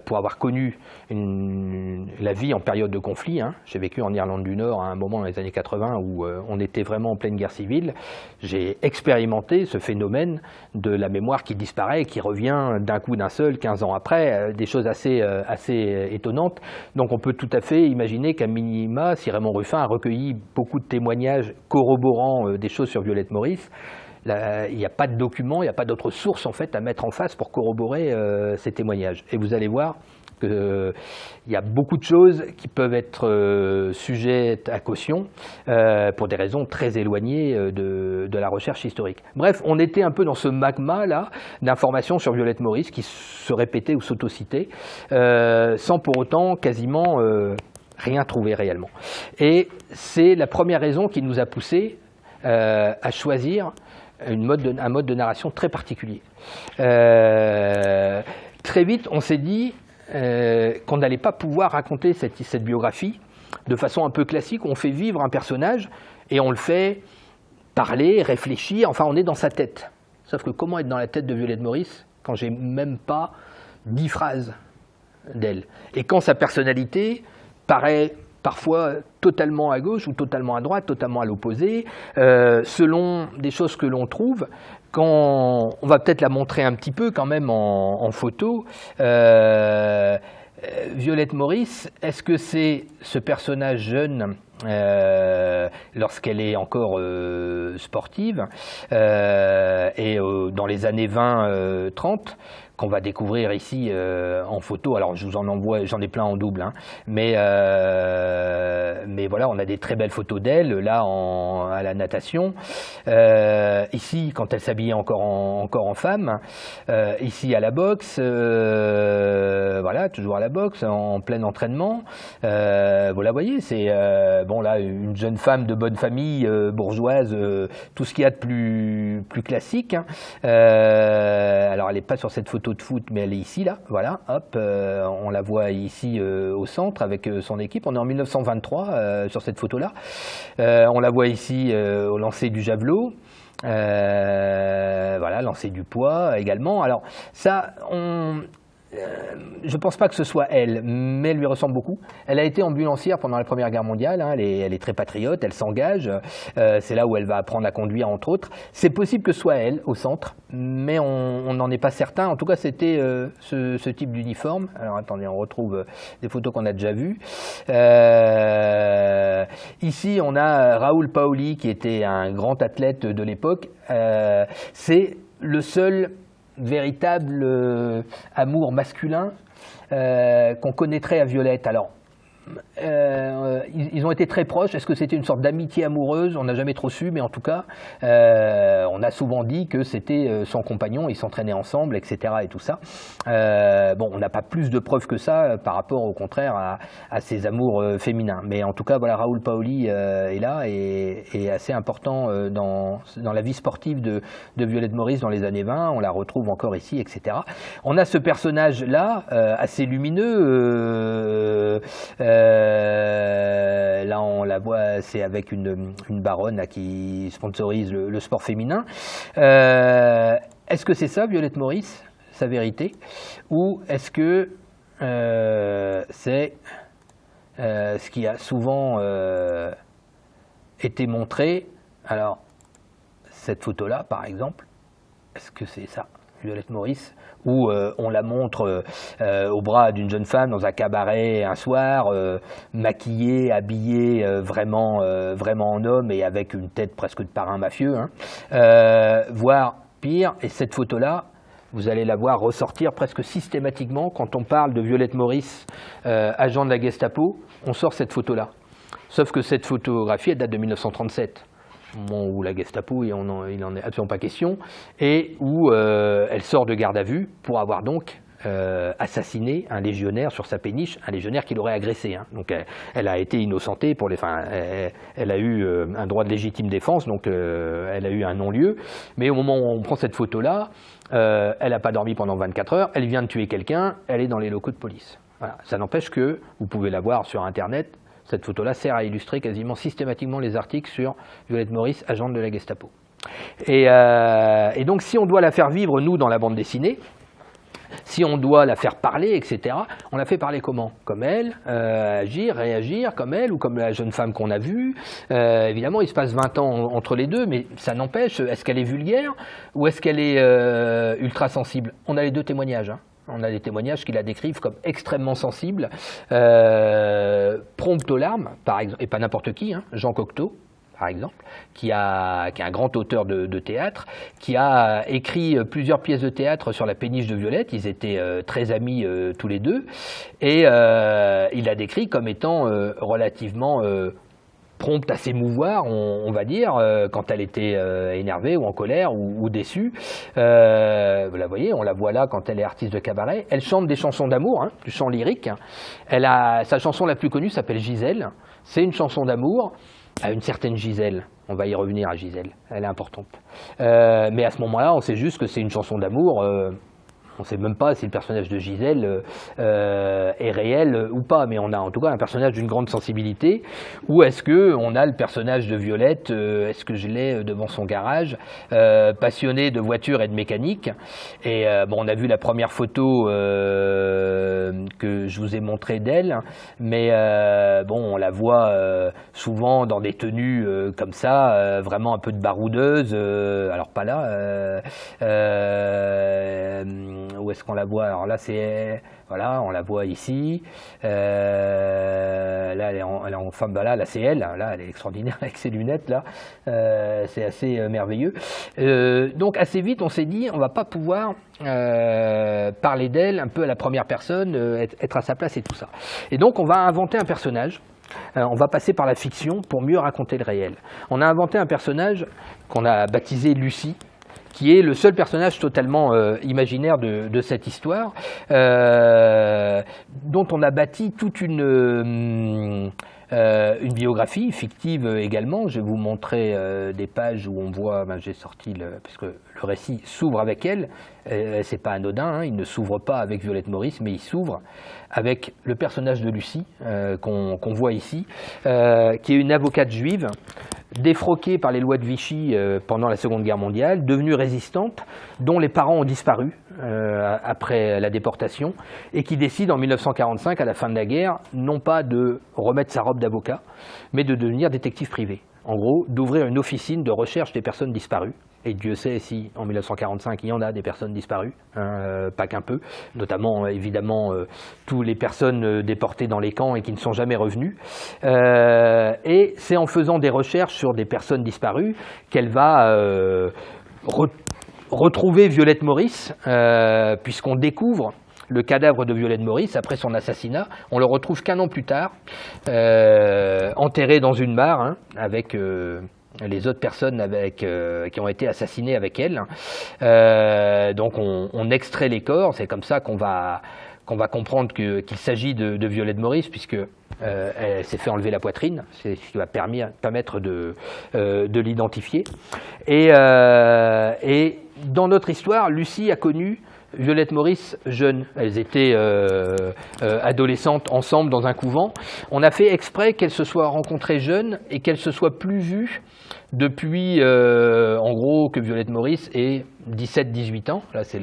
Pour avoir connu la vie en période de conflit, hein, j'ai vécu en Irlande du Nord à un moment dans les années 80 où on était vraiment en pleine guerre civile, j'ai expérimenté ce phénomène de la mémoire qui disparaît et qui revient d'un coup d'un seul, 15 ans après, des choses assez étonnantes. Donc on peut tout à fait imaginer qu'à minima, si Raymond Ruffin a recueilli beaucoup de témoignages corroborant des choses sur Violette Maurice, il n'y a pas de documents, il n'y a pas d'autres sources en fait à mettre en face pour corroborer ces témoignages. Et vous allez voir qu'il y a beaucoup de choses qui peuvent être sujettes à caution pour des raisons très éloignées de la recherche historique. Bref, on était un peu dans ce magma-là d'informations sur Violette Maurice qui se répétaient ou s'autocitaient sans pour autant quasiment rien trouver réellement. Et c'est la première raison qui nous a poussé à choisir un mode de narration très particulier. Très vite, on s'est dit qu'on n'allait pas pouvoir raconter cette biographie de façon un peu classique, où on fait vivre un personnage et on le fait parler, réfléchir, enfin on est dans sa tête. Sauf que comment être dans la tête de Violette Maurice quand j'ai même pas 10 phrases d'elle? Et quand sa personnalité paraît parfois totalement à gauche ou totalement à droite, totalement à l'opposé, selon des choses que l'on trouve. Quand on va peut-être la montrer un petit peu quand même en photo, Violette Maurice, est-ce que c'est ce personnage jeune lorsqu'elle est encore sportive et dans les années 20-30 qu'on va découvrir ici en photo? Alors je vous en envoie, j'en ai plein en double, hein, mais voilà, on a des très belles photos d'elle là à la natation, ici quand elle s'habillait encore en femme, ici à la boxe, voilà, toujours à la boxe, en plein entraînement. Vous la voyez, c'est bon là une jeune femme de bonne famille, bourgeoise, tout ce qu'il y a de plus classique, hein. Alors elle n'est pas sur cette photo de foot, mais elle est ici, là, voilà, hop, on la voit ici au centre avec son équipe. On est en 1923 sur cette photo-là. On la voit ici au lancer du javelot. Voilà, lancer du poids également. Alors ça, je ne pense pas que ce soit elle, mais elle lui ressemble beaucoup. Elle a été ambulancière pendant la Première Guerre mondiale, hein, elle est très patriote, elle s'engage, c'est là où elle va apprendre à conduire entre autres. C'est possible que ce soit elle au centre, mais on n'en est pas certain. En tout cas, c'était ce type d'uniforme. Alors attendez, on retrouve des photos qu'on a déjà vues. Ici, on a Raoul Paoli, qui était un grand athlète de l'époque. C'est le seul véritable amour masculin qu'on connaîtrait à Violette. Alors, ils ont été très proches. Est-ce que c'était une sorte d'amitié amoureuse? On n'a jamais trop su, mais en tout cas, on a souvent dit que c'était son compagnon, ils s'entraînaient ensemble, etc. et tout ça. Bon, on n'a pas plus de preuves que ça par rapport, au contraire, à ses amours féminins. Mais en tout cas, voilà, Raoul Paoli est là et est assez important dans la vie sportive de Violette Maurice dans les années 20. On la retrouve encore ici, etc. On a ce personnage-là, assez lumineux. Là, on la voit, c'est avec une baronne là, qui sponsorise le sport féminin. Est-ce que c'est ça, Violette Maurice, sa vérité? Ou est-ce que c'est ce qui a souvent été montré? Alors, cette photo-là, par exemple, est-ce que c'est ça, Violette Maurice, où on la montre au bras d'une jeune femme dans un cabaret un soir, maquillée, habillée vraiment en homme et avec une tête presque de parrain mafieux, hein. Voire pire, et cette photo-là, vous allez la voir ressortir presque systématiquement quand on parle de Violette Maurice, agent de la Gestapo, on sort cette photo-là. Sauf que cette photographie, elle date de 1937. Moment où la Gestapo, il n'en est absolument pas question, et où elle sort de garde à vue pour avoir donc assassiné un légionnaire sur sa péniche, un légionnaire qui l'aurait agressé, hein. Donc elle a été innocentée, elle a eu un droit de légitime défense, donc elle a eu un non-lieu, mais au moment où on prend cette photo-là, elle n'a pas dormi pendant 24 heures, elle vient de tuer quelqu'un, elle est dans les locaux de police. Voilà. Ça n'empêche que, vous pouvez la voir sur Internet, cette photo-là sert à illustrer quasiment systématiquement les articles sur Violette Maurice, agente de la Gestapo. Et donc, si on doit la faire vivre, nous, dans la bande dessinée, si on doit la faire parler, etc., on la fait parler comment? Comme elle, agir, réagir comme elle, ou comme la jeune femme qu'on a vue. Évidemment, il se passe 20 ans entre les deux, mais ça n'empêche, est-ce qu'elle est vulgaire ou est-ce qu'elle est ultra sensible? On a les deux témoignages, hein. On a des témoignages qui la décrivent comme extrêmement sensible, prompte aux larmes, par exemple, et pas n'importe qui, hein, Jean Cocteau, par exemple, qui est un grand auteur de théâtre, qui a écrit plusieurs pièces de théâtre sur la péniche de Violette. Ils étaient très amis tous les deux, et il l'a décrit comme étant relativement prompte à s'émouvoir, on va dire, quand elle était énervée ou en colère ou déçue. Vous la voyez, on la voit là quand elle est artiste de cabaret. Elle chante des chansons d'amour, hein, du chant lyrique. Sa chanson la plus connue s'appelle Gisèle. C'est une chanson d'amour à une certaine Gisèle. On va y revenir à Gisèle, elle est importante. Mais à ce moment-là, on sait juste que c'est une chanson d'amour. On ne sait même pas si le personnage de Gisèle est réel ou pas, mais on a en tout cas un personnage d'une grande sensibilité. Ou est-ce qu'on a le personnage de Violette, est-ce que je l'ai devant son garage, passionné de voitures et de mécanique. Et bon, on a vu la première photo que je vous ai montrée d'elle, mais bon, on la voit souvent dans des tenues comme ça, vraiment un peu de baroudeuse. Alors pas là. Où est-ce qu'on la voit? Alors là, voilà, on la voit ici. Là, elle est en femme. Bah là, c'est elle. Là, elle est extraordinaire avec ses lunettes. Là, c'est assez merveilleux. Donc, assez vite, on s'est dit, on va pas pouvoir parler d'elle un peu à la première personne, être à sa place et tout ça. Et donc, on va inventer un personnage. On va passer par la fiction pour mieux raconter le réel. On a inventé un personnage qu'on a baptisé Lucie, qui est le seul personnage totalement imaginaire de cette histoire, dont on a bâti toute une biographie fictive également. Je vais vous montrer des pages où on voit, j'ai sorti, parce que le récit s'ouvre avec elle, c'est pas anodin, hein, il ne s'ouvre pas avec Violette Maurice, mais il s'ouvre avec le personnage de Lucie, qu'on voit ici, qui est une avocate juive, défroquée par les lois de Vichy pendant la Seconde Guerre mondiale, devenue résistante, dont les parents ont disparu après la déportation, et qui décide en 1945, à la fin de la guerre, non pas de remettre sa robe d'avocat, mais de devenir détective privé. En gros, d'ouvrir une officine de recherche des personnes disparues. Et Dieu sait si, en 1945, il y en a des personnes disparues, hein, pas qu'un peu, notamment, évidemment, toutes les personnes déportées dans les camps et qui ne sont jamais revenues. Et c'est en faisant des recherches sur des personnes disparues qu'elle va retrouver Violette Maurice, puisqu'on découvre le cadavre de Violette Maurice après son assassinat. On le retrouve qu'un an plus tard, enterré dans une mare, hein, avec les autres personnes qui ont été assassinées avec elle. Donc on extrait les corps, c'est comme ça qu'on va comprendre qu'il s'agit de Violette Maurice, puisque elle s'est fait enlever la poitrine, c'est ce qui va permettre de l'identifier. Et dans notre histoire, Lucie a connu Violette Maurice jeune. Elles étaient adolescentes ensemble dans un couvent. On a fait exprès qu'elles se soient rencontrées jeunes et qu'elles se soient plus vues depuis, en gros, que Violette Maurice ait 17-18 ans. Là, c'est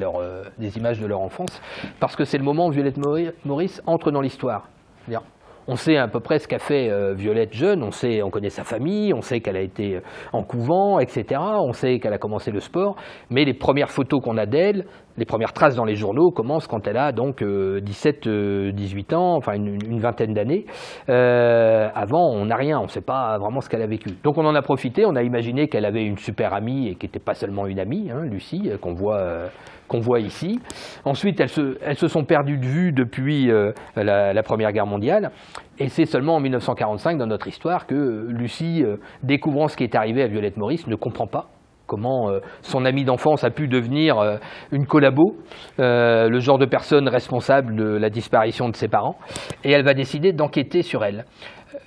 des images de leur enfance, parce que c'est le moment où Violette Maurice entre dans l'histoire. C'est-à-dire, on sait à peu près ce qu'a fait Violette jeune, on connaît sa famille, on sait qu'elle a été en couvent, etc. On sait qu'elle a commencé le sport, mais les premières photos qu'on a d'elle, les premières traces dans les journaux commencent quand elle a donc 17-18 ans, enfin une vingtaine d'années. Avant, on n'a rien, on ne sait pas vraiment ce qu'elle a vécu. Donc on en a profité, on a imaginé qu'elle avait une super amie, et qui n'était pas seulement une amie, hein, Lucie, qu'on voit ici. Ensuite, elles se sont perdues de vue depuis la Première Guerre mondiale. Et c'est seulement en 1945, dans notre histoire, que Lucie, découvrant ce qui est arrivé à Violette Maurice, ne comprend pas comment son amie d'enfance a pu devenir une collabo, le genre de personne responsable de la disparition de ses parents. Et elle va décider d'enquêter sur elle.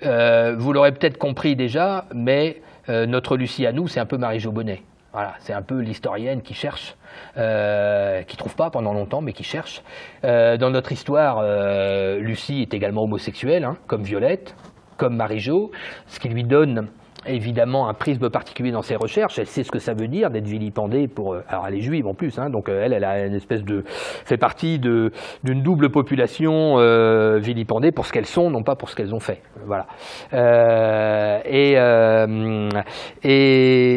Vous l'aurez peut-être compris déjà, mais notre Lucie à nous, c'est un peu Marie-Jo Bonnet. Voilà, c'est un peu l'historienne qui cherche, qui trouve pas pendant longtemps, mais qui cherche. Dans notre histoire, Lucie est également homosexuelle, hein, comme Violette, comme Marie-Jo, ce qui lui donne évidemment un prisme particulier dans ses recherches. Elle sait ce que ça veut dire d'être vilipendée pour... alors elle est juive en plus, hein, donc elle a une espèce fait partie d'une double population vilipendée pour ce qu'elles sont, non pas pour ce qu'elles ont fait. Voilà. Et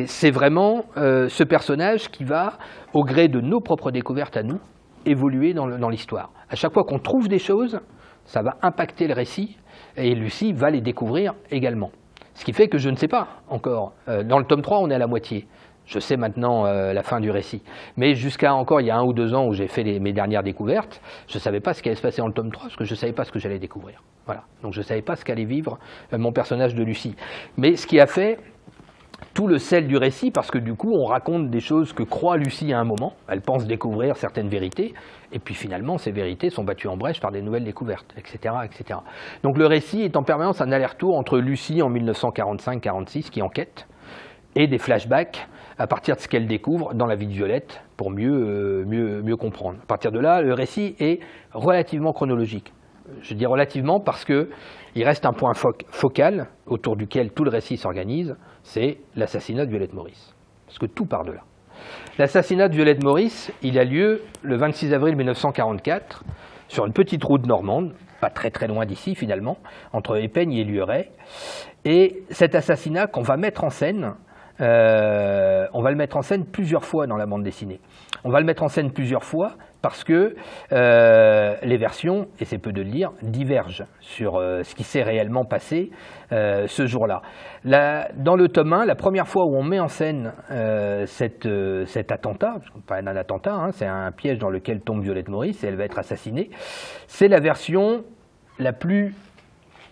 c'est vraiment ce personnage qui va, au gré de nos propres découvertes à nous, évoluer dans l'histoire. À chaque fois qu'on trouve des choses, ça va impacter le récit, et Lucie va les découvrir également. Ce qui fait que je ne sais pas encore. Dans le tome 3, on est à la moitié. Je sais maintenant la fin du récit. Mais jusqu'à encore il y a 1 ou 2 ans où j'ai fait mes dernières découvertes, je ne savais pas ce qui allait se passer dans le tome 3 parce que je ne savais pas ce que j'allais découvrir. Voilà. Donc je ne savais pas ce qu'allait vivre mon personnage de Lucie. Mais ce qui a fait tout le sel du récit, parce que du coup on raconte des choses que croit Lucie à un moment, elle pense découvrir certaines vérités, et puis finalement ces vérités sont battues en brèche par des nouvelles découvertes, etc., etc. Donc le récit est en permanence un aller-retour entre Lucie en 1945-46 qui enquête, et des flashbacks à partir de ce qu'elle découvre dans la vie de Violette pour mieux comprendre. À partir de là, le récit est relativement chronologique. Je dis relativement parce qu'il reste un point focal autour duquel tout le récit s'organise, c'est l'assassinat de Violette Maurice. Parce que tout part de là. L'assassinat de Violette Maurice, il a lieu le 26 avril 1944 sur une petite route normande, pas très très loin d'ici finalement, entre Épeigne et Lieuret. Et cet assassinat qu'on va mettre en scène, on va le mettre en scène plusieurs fois dans la bande dessinée. On va le mettre en scène plusieurs fois parce que les versions, et c'est peu de le dire, divergent sur ce qui s'est réellement passé ce jour-là. Dans le tome 1, la première fois où on met en scène cet attentat, pas un attentat, hein, c'est un piège dans lequel tombe Violette Maurice et elle va être assassinée, c'est la version la plus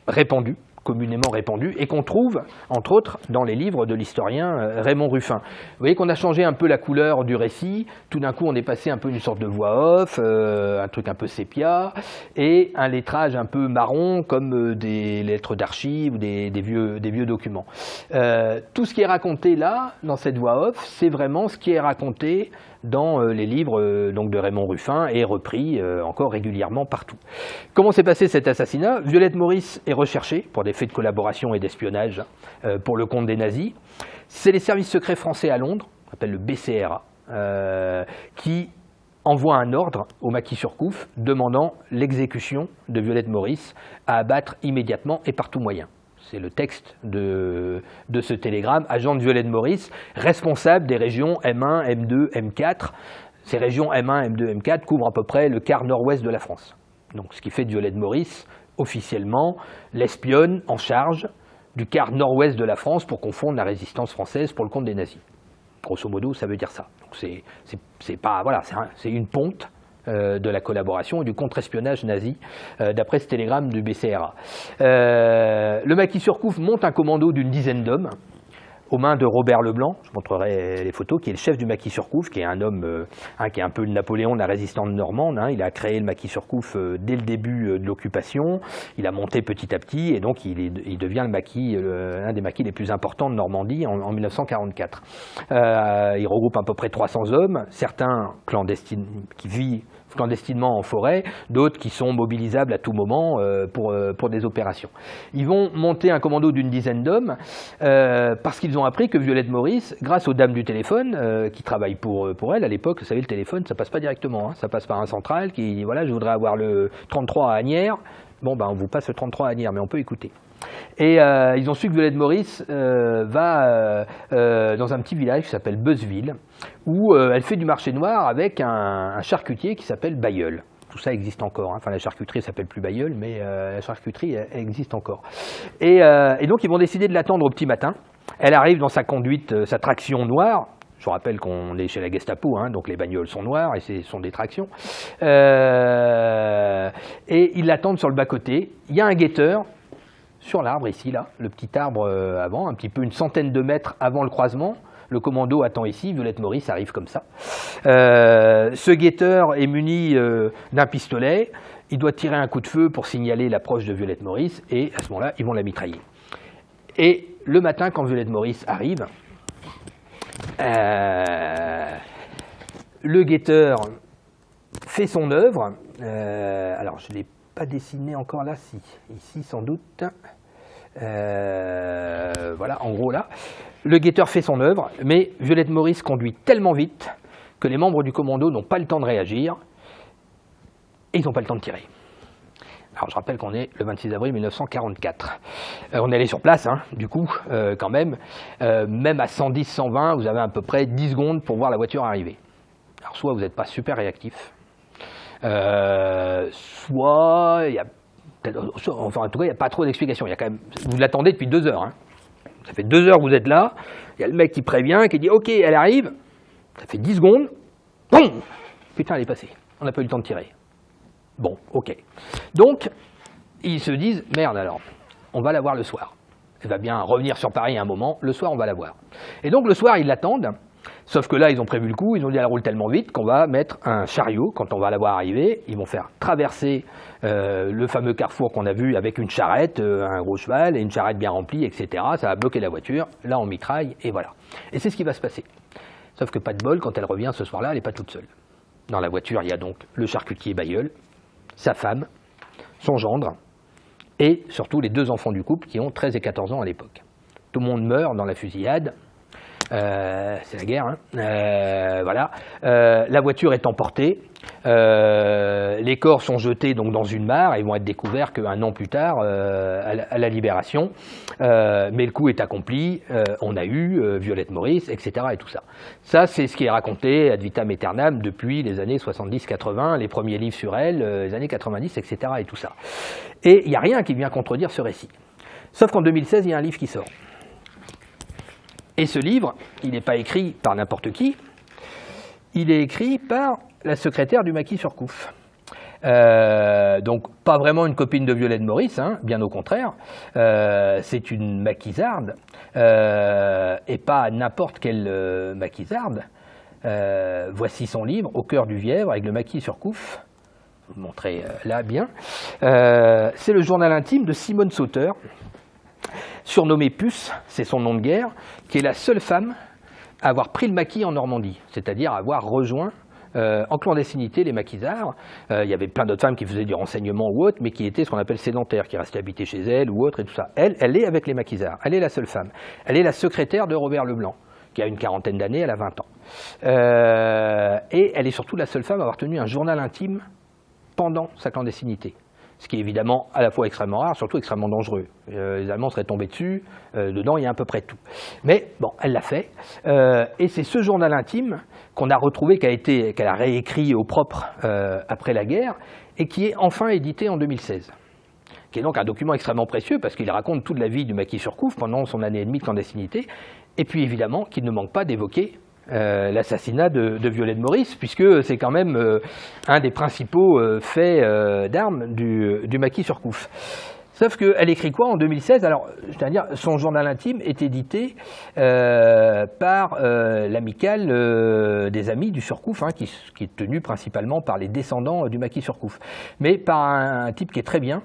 répandue, communément répandu, et qu'on trouve, entre autres, dans les livres de l'historien Raymond Ruffin. Vous voyez qu'on a changé un peu la couleur du récit, tout d'un coup on est passé un peu une sorte de voix off, un truc un peu sépia, et un lettrage un peu marron, comme des lettres d'archives ou des vieux documents. Tout ce qui est raconté là, dans cette voix off, c'est vraiment ce qui est raconté dans les livres donc de Raymond Ruffin et repris encore régulièrement partout. Comment s'est passé cet assassinat? Violette Maurice est recherchée pour des faits de collaboration et d'espionnage pour le compte des nazis. C'est les services secrets français à Londres, on appelle le BCRA, qui envoie un ordre au maquis Surcouf demandant l'exécution de Violette Maurice à abattre immédiatement et par tout moyen. C'est le texte de ce télégramme, agent de Violette Maurice, responsable des régions M1, M2, M4. Ces régions M1, M2, M4 couvrent à peu près le quart nord-ouest de la France. Donc, ce qui fait de Violette Maurice, officiellement, l'espionne en charge du quart nord-ouest de la France pour confondre la résistance française pour le compte des nazis. Grosso modo, ça veut dire ça. Donc, c'est une ponte de la collaboration et du contre-espionnage nazi, d'après ce télégramme du BCRA. Le maquis Surcouf monte un commando d'une dizaine d'hommes, aux mains de Robert Leblanc, je montrerai les photos, qui est le chef du maquis Surcouf, qui est un homme qui est un peu le Napoléon de la résistance normande. Il a créé le maquis Surcouf dès le début de l'occupation, il a monté petit à petit, et donc il devient un des maquis les plus importants de Normandie en 1944. Il regroupe à peu près 300 hommes, certains clandestines, qui vivent clandestinement en forêt, d'autres qui sont mobilisables à tout moment pour des opérations. Ils vont monter un commando d'une dizaine d'hommes parce qu'ils ont appris que Violette Maurice, grâce aux dames du téléphone qui travaillent pour elle, à l'époque, vous savez, le téléphone, ça passe pas directement, ça passe par un central qui dit, voilà, je voudrais avoir le 33 à Asnières. Bon, on vous passe le 33 à Asnières, mais on peut écouter. Et ils ont su que Violette Maurice va dans un petit village qui s'appelle Beuzeville, où elle fait du marché noir avec un charcutier qui s'appelle Bailleul. Tout ça existe encore. Enfin, la charcuterie s'appelle plus Bailleul, mais la charcuterie elle existe encore. Et donc, ils vont décider de l'attendre au petit matin. Elle arrive dans sa conduite, sa traction noire. Je vous rappelle qu'on est chez la Gestapo, donc les bagnoles sont noires et ce sont des tractions. Et ils l'attendent sur le bas-côté. Il y a un guetteur sur l'arbre ici, là, le petit arbre avant, un petit peu une centaine de mètres avant le croisement. Le commando attend ici, Violette Maurice arrive comme ça. Ce guetteur est muni d'un pistolet, il doit tirer un coup de feu pour signaler l'approche de Violette Maurice, et à ce moment-là, ils vont la mitrailler. Et le matin, quand Violette Maurice arrive, le guetteur fait son œuvre. Alors, je ne l'ai pas dessiné encore là, si, ici sans doute. Voilà, en gros là. Le guetteur fait son œuvre, mais Violette Maurice conduit tellement vite que les membres du commando n'ont pas le temps de réagir et ils n'ont pas le temps de tirer. Alors je rappelle qu'on est le 26 avril 1944. On est allé sur place, du coup, quand même. Même à 110, 120, vous avez à peu près 10 secondes pour voir la voiture arriver. Alors soit vous n'êtes pas super réactif, soit il y a... Enfin, en tout cas, il n'y a pas trop d'explications. Vous l'attendez depuis 2 heures. Ça fait 2 heures que vous êtes là, il y a le mec qui prévient, qui dit « Ok, elle arrive », ça fait 10 secondes, boum, putain, elle est passée, on n'a pas eu le temps de tirer. Bon, ok. Donc, ils se disent « Merde alors, on va la voir le soir. Elle va bien revenir sur Paris à un moment, le soir on va la voir. » Et donc le soir, ils l'attendent. Sauf que là, ils ont prévu le coup, ils ont dit elle roule tellement vite qu'on va mettre un chariot quand on va la voir arriver. Ils vont faire traverser le fameux carrefour qu'on a vu avec une charrette, un gros cheval et une charrette bien remplie, etc. Ça va bloquer la voiture, là on mitraille et voilà. Et c'est ce qui va se passer. Sauf que pas de bol, quand elle revient ce soir-là, elle n'est pas toute seule. Dans la voiture, il y a donc le charcutier Bailleul, sa femme, son gendre et surtout les 2 enfants du couple qui ont 13 et 14 ans à l'époque. Tout le monde meurt dans la fusillade. C'est la guerre, hein. Voilà. La voiture est emportée, les corps sont jetés donc dans une mare et vont être découverts qu'1 an plus tard à la Libération, mais le coup est accompli, on a eu Violette Maurice, etc. et tout ça. Ça, c'est ce qui est raconté ad vitam aeternam depuis les années 70-80, les premiers livres sur elle, les années 90, etc. et tout ça. Et il n'y a rien qui vient contredire ce récit. Sauf qu'en 2016, il y a un livre qui sort. Et ce livre, il n'est pas écrit par n'importe qui, il est écrit par la secrétaire du maquis Surcouf. Donc pas vraiment une copine de Violette Maurice, hein, bien au contraire, c'est une maquisarde, et pas n'importe quelle maquisarde. Voici son livre, Au cœur du Vièvre, avec le maquis Surcouf. Je vais vous montrer là bien. C'est le journal intime de Simone Sauteur, surnommée Puce, c'est son nom de guerre, qui est la seule femme à avoir pris le maquis en Normandie, c'est-à-dire avoir rejoint en clandestinité les maquisards. Il y avait plein d'autres femmes qui faisaient du renseignement ou autre, mais qui étaient ce qu'on appelle sédentaires, qui restaient habitées chez elles ou autre et tout ça. Elle est avec les maquisards, elle est la seule femme. Elle est la secrétaire de Robert Leblanc, qui a une 40aine d'années, elle a 20 ans. Et elle est surtout la seule femme à avoir tenu un journal intime pendant sa clandestinité. Ce qui est évidemment à la fois extrêmement rare, surtout extrêmement dangereux. Les Allemands seraient tombés dessus, dedans il y a à peu près tout. Mais bon, elle l'a fait, et c'est ce journal intime qu'on a retrouvé, qu'elle a réécrit au propre après la guerre, et qui est enfin édité en 2016. Qui est donc un document extrêmement précieux, parce qu'il raconte toute la vie du maquis Surcouf pendant son année et demie de clandestinité, et puis évidemment qu'il ne manque pas d'évoquer l'assassinat de Violette Maurice, puisque c'est quand même un des principaux faits d'armes du maquis Surcouf. Sauf qu'elle écrit quoi en 2016? Alors, je tiens à dire, son journal intime est édité par l'amicale des amis du Surcouf, hein, qui est tenue principalement par les descendants du maquis Surcouf, mais par un type qui est très bien,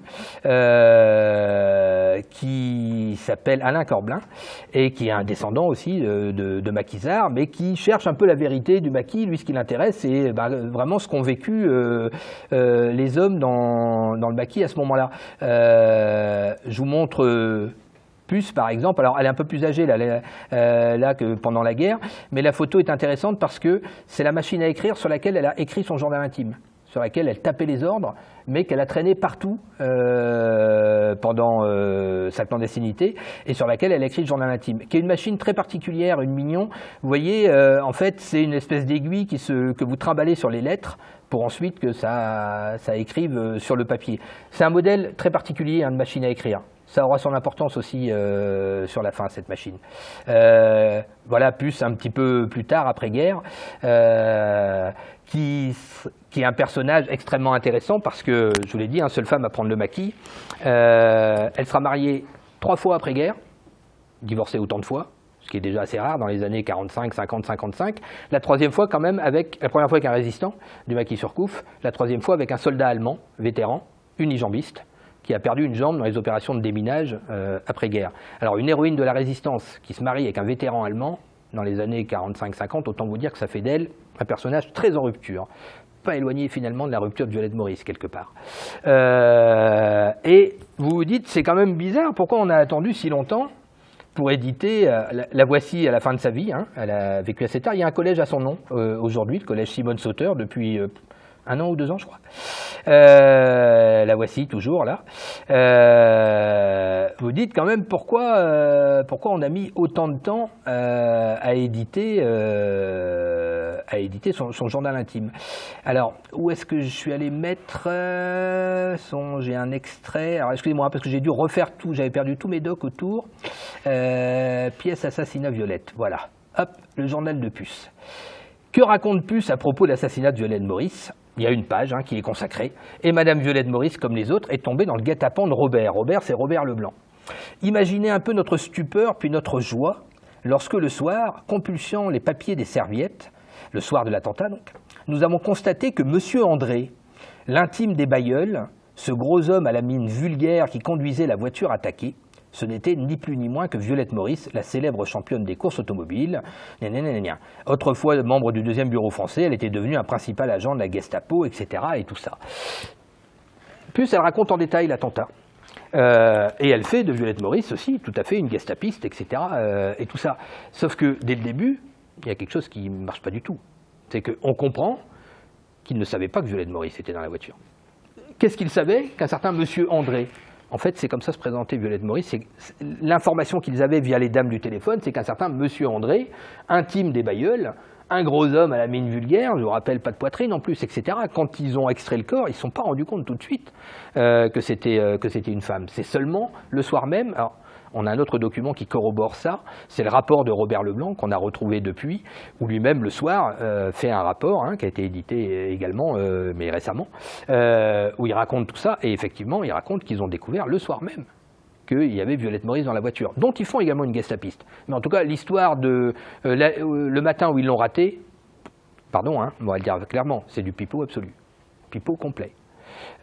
qui s'appelle Alain Corblin, et qui est un descendant aussi de maquisards, mais qui cherche un peu la vérité du maquis. Lui, ce qui l'intéresse, c'est vraiment ce qu'ont vécu les hommes dans le maquis à ce moment-là. Je vous montre Puce, par exemple. Alors, elle est un peu plus âgée là que pendant la guerre, mais la photo est intéressante parce que c'est la machine à écrire sur laquelle elle a écrit son journal intime, sur laquelle elle tapait les ordres, mais qu'elle a traîné partout pendant sa clandestinité, et sur laquelle elle a écrit le journal intime, qui est une machine très particulière, une Mignon. Vous voyez, en fait, c'est une espèce d'aiguille que vous trimballez sur les lettres, pour ensuite que ça écrive sur le papier. C'est un modèle très particulier, hein, de machine à écrire. Ça aura son importance aussi sur la fin, cette machine. Voilà, Puce, un petit peu plus tard, après-guerre, qui est un personnage extrêmement intéressant parce que, je vous l'ai dit, seule femme à prendre le maquis. Elle sera mariée 3 fois après-guerre, divorcée autant de fois, ce qui est déjà assez rare dans les années 45, 50, 55. La 3e fois quand même, la première fois avec un résistant du maquis Surcouf, la 3e fois avec un soldat allemand, vétéran, unijambiste, qui a perdu une jambe dans les opérations de déminage après-guerre. Alors une héroïne de la résistance qui se marie avec un vétéran allemand dans les années 45-50, autant vous dire que ça fait d'elle un personnage très en rupture. Pas éloigné finalement de la rupture de Violette Maurice quelque part. Et vous vous dites, c'est quand même bizarre, pourquoi on a attendu si longtemps pour éditer, la voici à la fin de sa vie, hein, elle a vécu assez tard. Il y a un collège à son nom aujourd'hui, le collège Simone Sauteur, depuis 1 an ou 2 ans je crois. La voici toujours là. Vous dites quand même pourquoi on a mis autant de temps à éditer a édité son journal intime. Alors, où est-ce que je suis allé mettre j'ai un extrait. Alors, excusez-moi, parce que j'ai dû refaire tout, j'avais perdu tous mes docs autour. Pièce assassinat Violette, voilà. Hop, le journal de Puce. Que raconte Puce à propos de l'assassinat de Violette Maurice? Il y a une page qui est consacrée. Et Madame Violette Maurice, comme les autres, est tombée dans le guet-apens de Robert. Robert, c'est Robert Leblanc. Imaginez un peu notre stupeur puis notre joie lorsque le soir, compulsant les papiers des serviettes, le soir de l'attentat donc, nous avons constaté que Monsieur André, l'intime des Bailleuls, ce gros homme à la mine vulgaire qui conduisait la voiture attaquée, ce n'était ni plus ni moins que Violette Maurice, la célèbre championne des courses automobiles. Autrefois membre du 2e bureau français, elle était devenue un principal agent de la Gestapo, etc. et tout ça. Puis elle raconte en détail l'attentat. Et elle fait de Violette Maurice aussi tout à fait une gestapiste, etc. Et tout ça. Sauf que dès le début, il y a quelque chose qui ne marche pas du tout. C'est qu'on comprend qu'il ne savait pas que Violette Maurice était dans la voiture. Qu'est-ce qu'il savait? Qu'un certain Monsieur André. En fait, c'est comme ça se présentait Violette Maurice. L'information qu'ils avaient via les dames du téléphone, c'est qu'un certain Monsieur André, intime des Bailleuls, un gros homme à la mine vulgaire, je vous rappelle, pas de poitrine en plus, etc. Quand ils ont extrait le corps, ils ne se sont pas rendus compte tout de suite que c'était une femme. C'est seulement le soir même. Alors, on a un autre document qui corrobore ça, c'est le rapport de Robert Leblanc qu'on a retrouvé depuis, où lui-même le soir fait un rapport qui a été édité également, mais récemment, où il raconte tout ça, et effectivement il raconte qu'ils ont découvert le soir même qu'il y avait Violette Maurice dans la voiture, dont ils font également une gestapiste. Mais en tout cas, l'histoire de le matin où ils l'ont raté, pardon, on va le dire clairement, c'est du pipeau absolu, pipeau complet.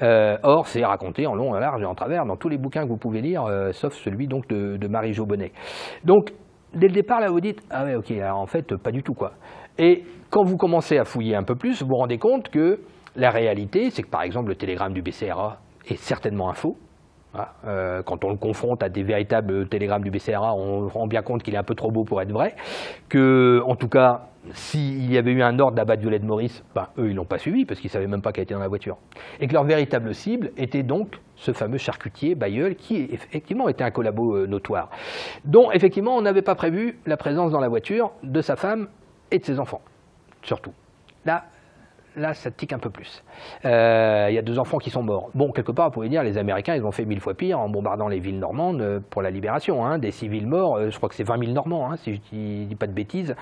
Or, c'est raconté en long, en large et en travers dans tous les bouquins que vous pouvez lire, sauf celui donc de Marie-Jo Bonnet. Donc, dès le départ, là, vous dites, ah ouais, ok, alors en fait, pas du tout, quoi. Et quand vous commencez à fouiller un peu plus, vous vous rendez compte que la réalité, c'est que, par exemple, le télégramme du BCRA est certainement un faux. Voilà. Quand on le confronte à des véritables télégrammes du BCRA, on se rend bien compte qu'il est un peu trop beau pour être vrai. Que, en tout cas, s'il y avait eu un ordre d'abattre Violette Maurice, eux, ils ne l'ont pas suivi parce qu'ils ne savaient même pas qu'elle était dans la voiture. Et que leur véritable cible était donc ce fameux charcutier Bailleul qui, effectivement, était un collabo notoire. Dont, effectivement, on n'avait pas prévu la présence dans la voiture de sa femme et de ses enfants, surtout. Là, ça tique un peu plus. Il y a 2 enfants qui sont morts. Bon, quelque part, vous pouvez dire, les Américains, ils ont fait 1000 fois pire en bombardant les villes normandes pour la libération. Des civils morts, je crois que c'est 20 000 Normands, si je ne dis pas de bêtises,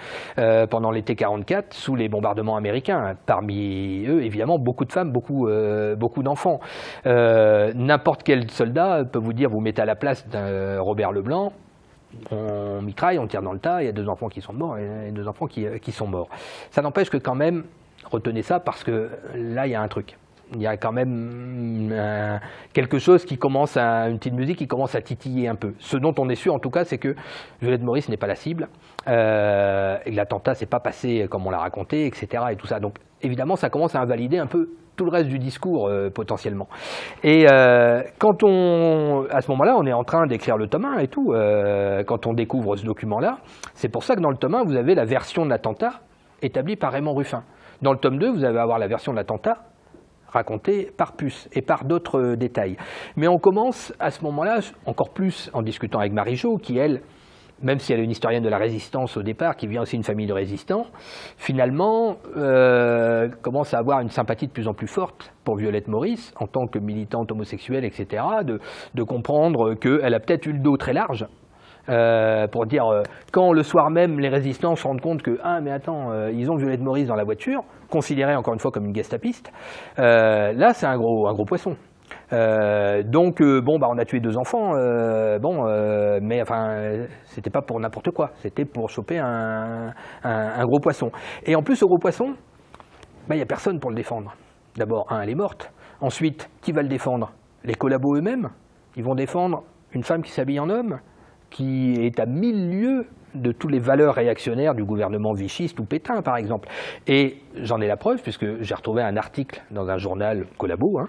pendant l'été 44, sous les bombardements américains. Parmi eux, évidemment, beaucoup de femmes, beaucoup d'enfants. N'importe quel soldat peut vous dire, vous mettez à la place d'un Robert Leblanc, on mitraille, on tire dans le tas, il y a 2 enfants qui sont morts et 2 enfants qui sont morts. Ça n'empêche que quand même, retenez ça parce que là, il y a un truc. Il y a quand même quelque chose qui commence une petite musique qui commence à titiller un peu. Ce dont on est sûr, en tout cas, c'est que Violette Maurice n'est pas la cible, et que l'attentat s'est pas passé comme on l'a raconté, etc. et tout ça. Donc, évidemment, ça commence à invalider un peu tout le reste du discours, potentiellement. Et à ce moment-là, on est en train d'écrire le tome 1 et tout, quand on découvre ce document-là. C'est pour ça que dans le tome 1, vous avez la version de l'attentat établie par Raymond Ruffin. Dans le tome 2, vous allez avoir la version de l'attentat racontée par Puce et par d'autres détails. Mais on commence à ce moment-là, encore plus en discutant avec Marie-Jo, qui elle, même si elle est une historienne de la résistance au départ, qui vient aussi d'une famille de résistants, finalement commence à avoir une sympathie de plus en plus forte pour Violette Maurice, en tant que militante homosexuelle, etc., de comprendre qu'elle a peut-être eu le dos très large, pour dire, quand le soir même, les résistants se rendent compte que, ah mais attends, ils ont Violette Maurice dans la voiture, considérée encore une fois comme une gestapiste, là c'est un gros poisson. Donc, on a tué 2 enfants, mais enfin, c'était pas pour n'importe quoi, c'était pour choper un gros poisson. Et en plus, ce gros poisson, il n'y a personne pour le défendre. D'abord, elle est morte. Ensuite, qui va le défendre? Les collabos eux-mêmes. Ils vont défendre une femme qui s'habille en homme, qui est à 1000 lieues de toutes les valeurs réactionnaires du gouvernement vichiste ou Pétain, par exemple. Et j'en ai la preuve, puisque j'ai retrouvé un article dans un journal collabo,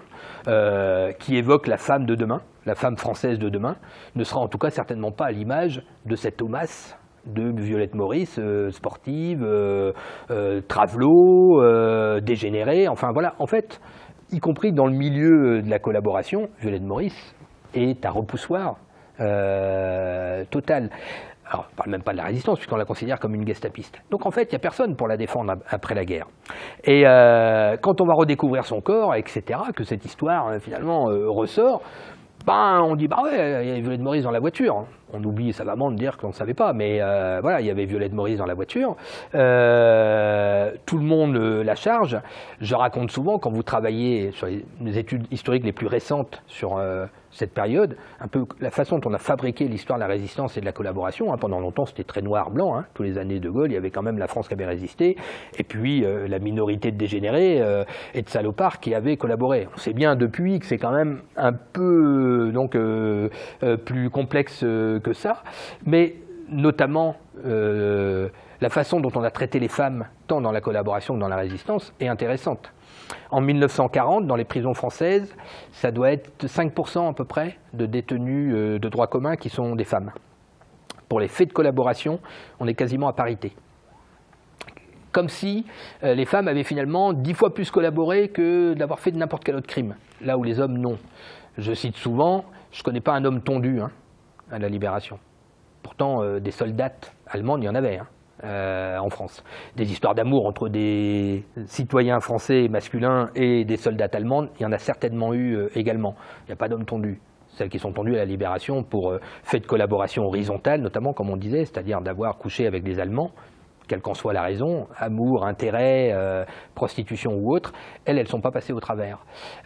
qui évoque la femme de demain, la femme française de demain, ne sera en tout cas certainement pas à l'image de cette homasse de Violette Maurice, sportive, travelot, dégénérée, enfin voilà. En fait, y compris dans le milieu de la collaboration, Violette Maurice est un repoussoir total. Alors, on ne parle même pas de la résistance, puisqu'on la considère comme une gestapiste. Donc, en fait, il n'y a personne pour la défendre après la guerre. Et quand on va redécouvrir son corps, etc., que cette histoire, finalement, ressort, on dit, bah ouais, il y avait Violette Maurice dans la voiture. On oublie savamment de dire qu'on ne savait pas, mais voilà, il y avait Violette Maurice dans la voiture. Tout le monde la charge. Je raconte souvent, quand vous travaillez sur les études historiques les plus récentes sur cette période, un peu la façon dont on a fabriqué l'histoire de la résistance et de la collaboration. Pendant longtemps, c'était très noir-blanc. Tous les années de Gaulle, il y avait quand même la France qui avait résisté, et puis la minorité de dégénérés et de salopards qui avaient collaboré. On sait bien depuis que c'est quand même un peu plus complexe que ça, mais notamment la façon dont on a traité les femmes, tant dans la collaboration que dans la résistance, est intéressante. En 1940, dans les prisons françaises, ça doit être 5% à peu près de détenus de droit commun qui sont des femmes. Pour les faits de collaboration, on est quasiment à parité. Comme si les femmes avaient finalement 10 fois plus collaboré que d'avoir fait de n'importe quel autre crime, là où les hommes non. Je cite souvent, je ne connais pas un homme tondu à la Libération. Pourtant, des soldates allemandes, il y en avait en France. Des histoires d'amour entre des citoyens français masculins et des soldates allemandes, il y en a certainement eu également. Il n'y a pas d'hommes tondus. Celles qui sont tondues à la Libération pour fait de collaboration horizontale, notamment, comme on disait, c'est-à-dire d'avoir couché avec des Allemands, quelle qu'en soit la raison, amour, intérêt, prostitution ou autre, elles ne sont pas passées au travers.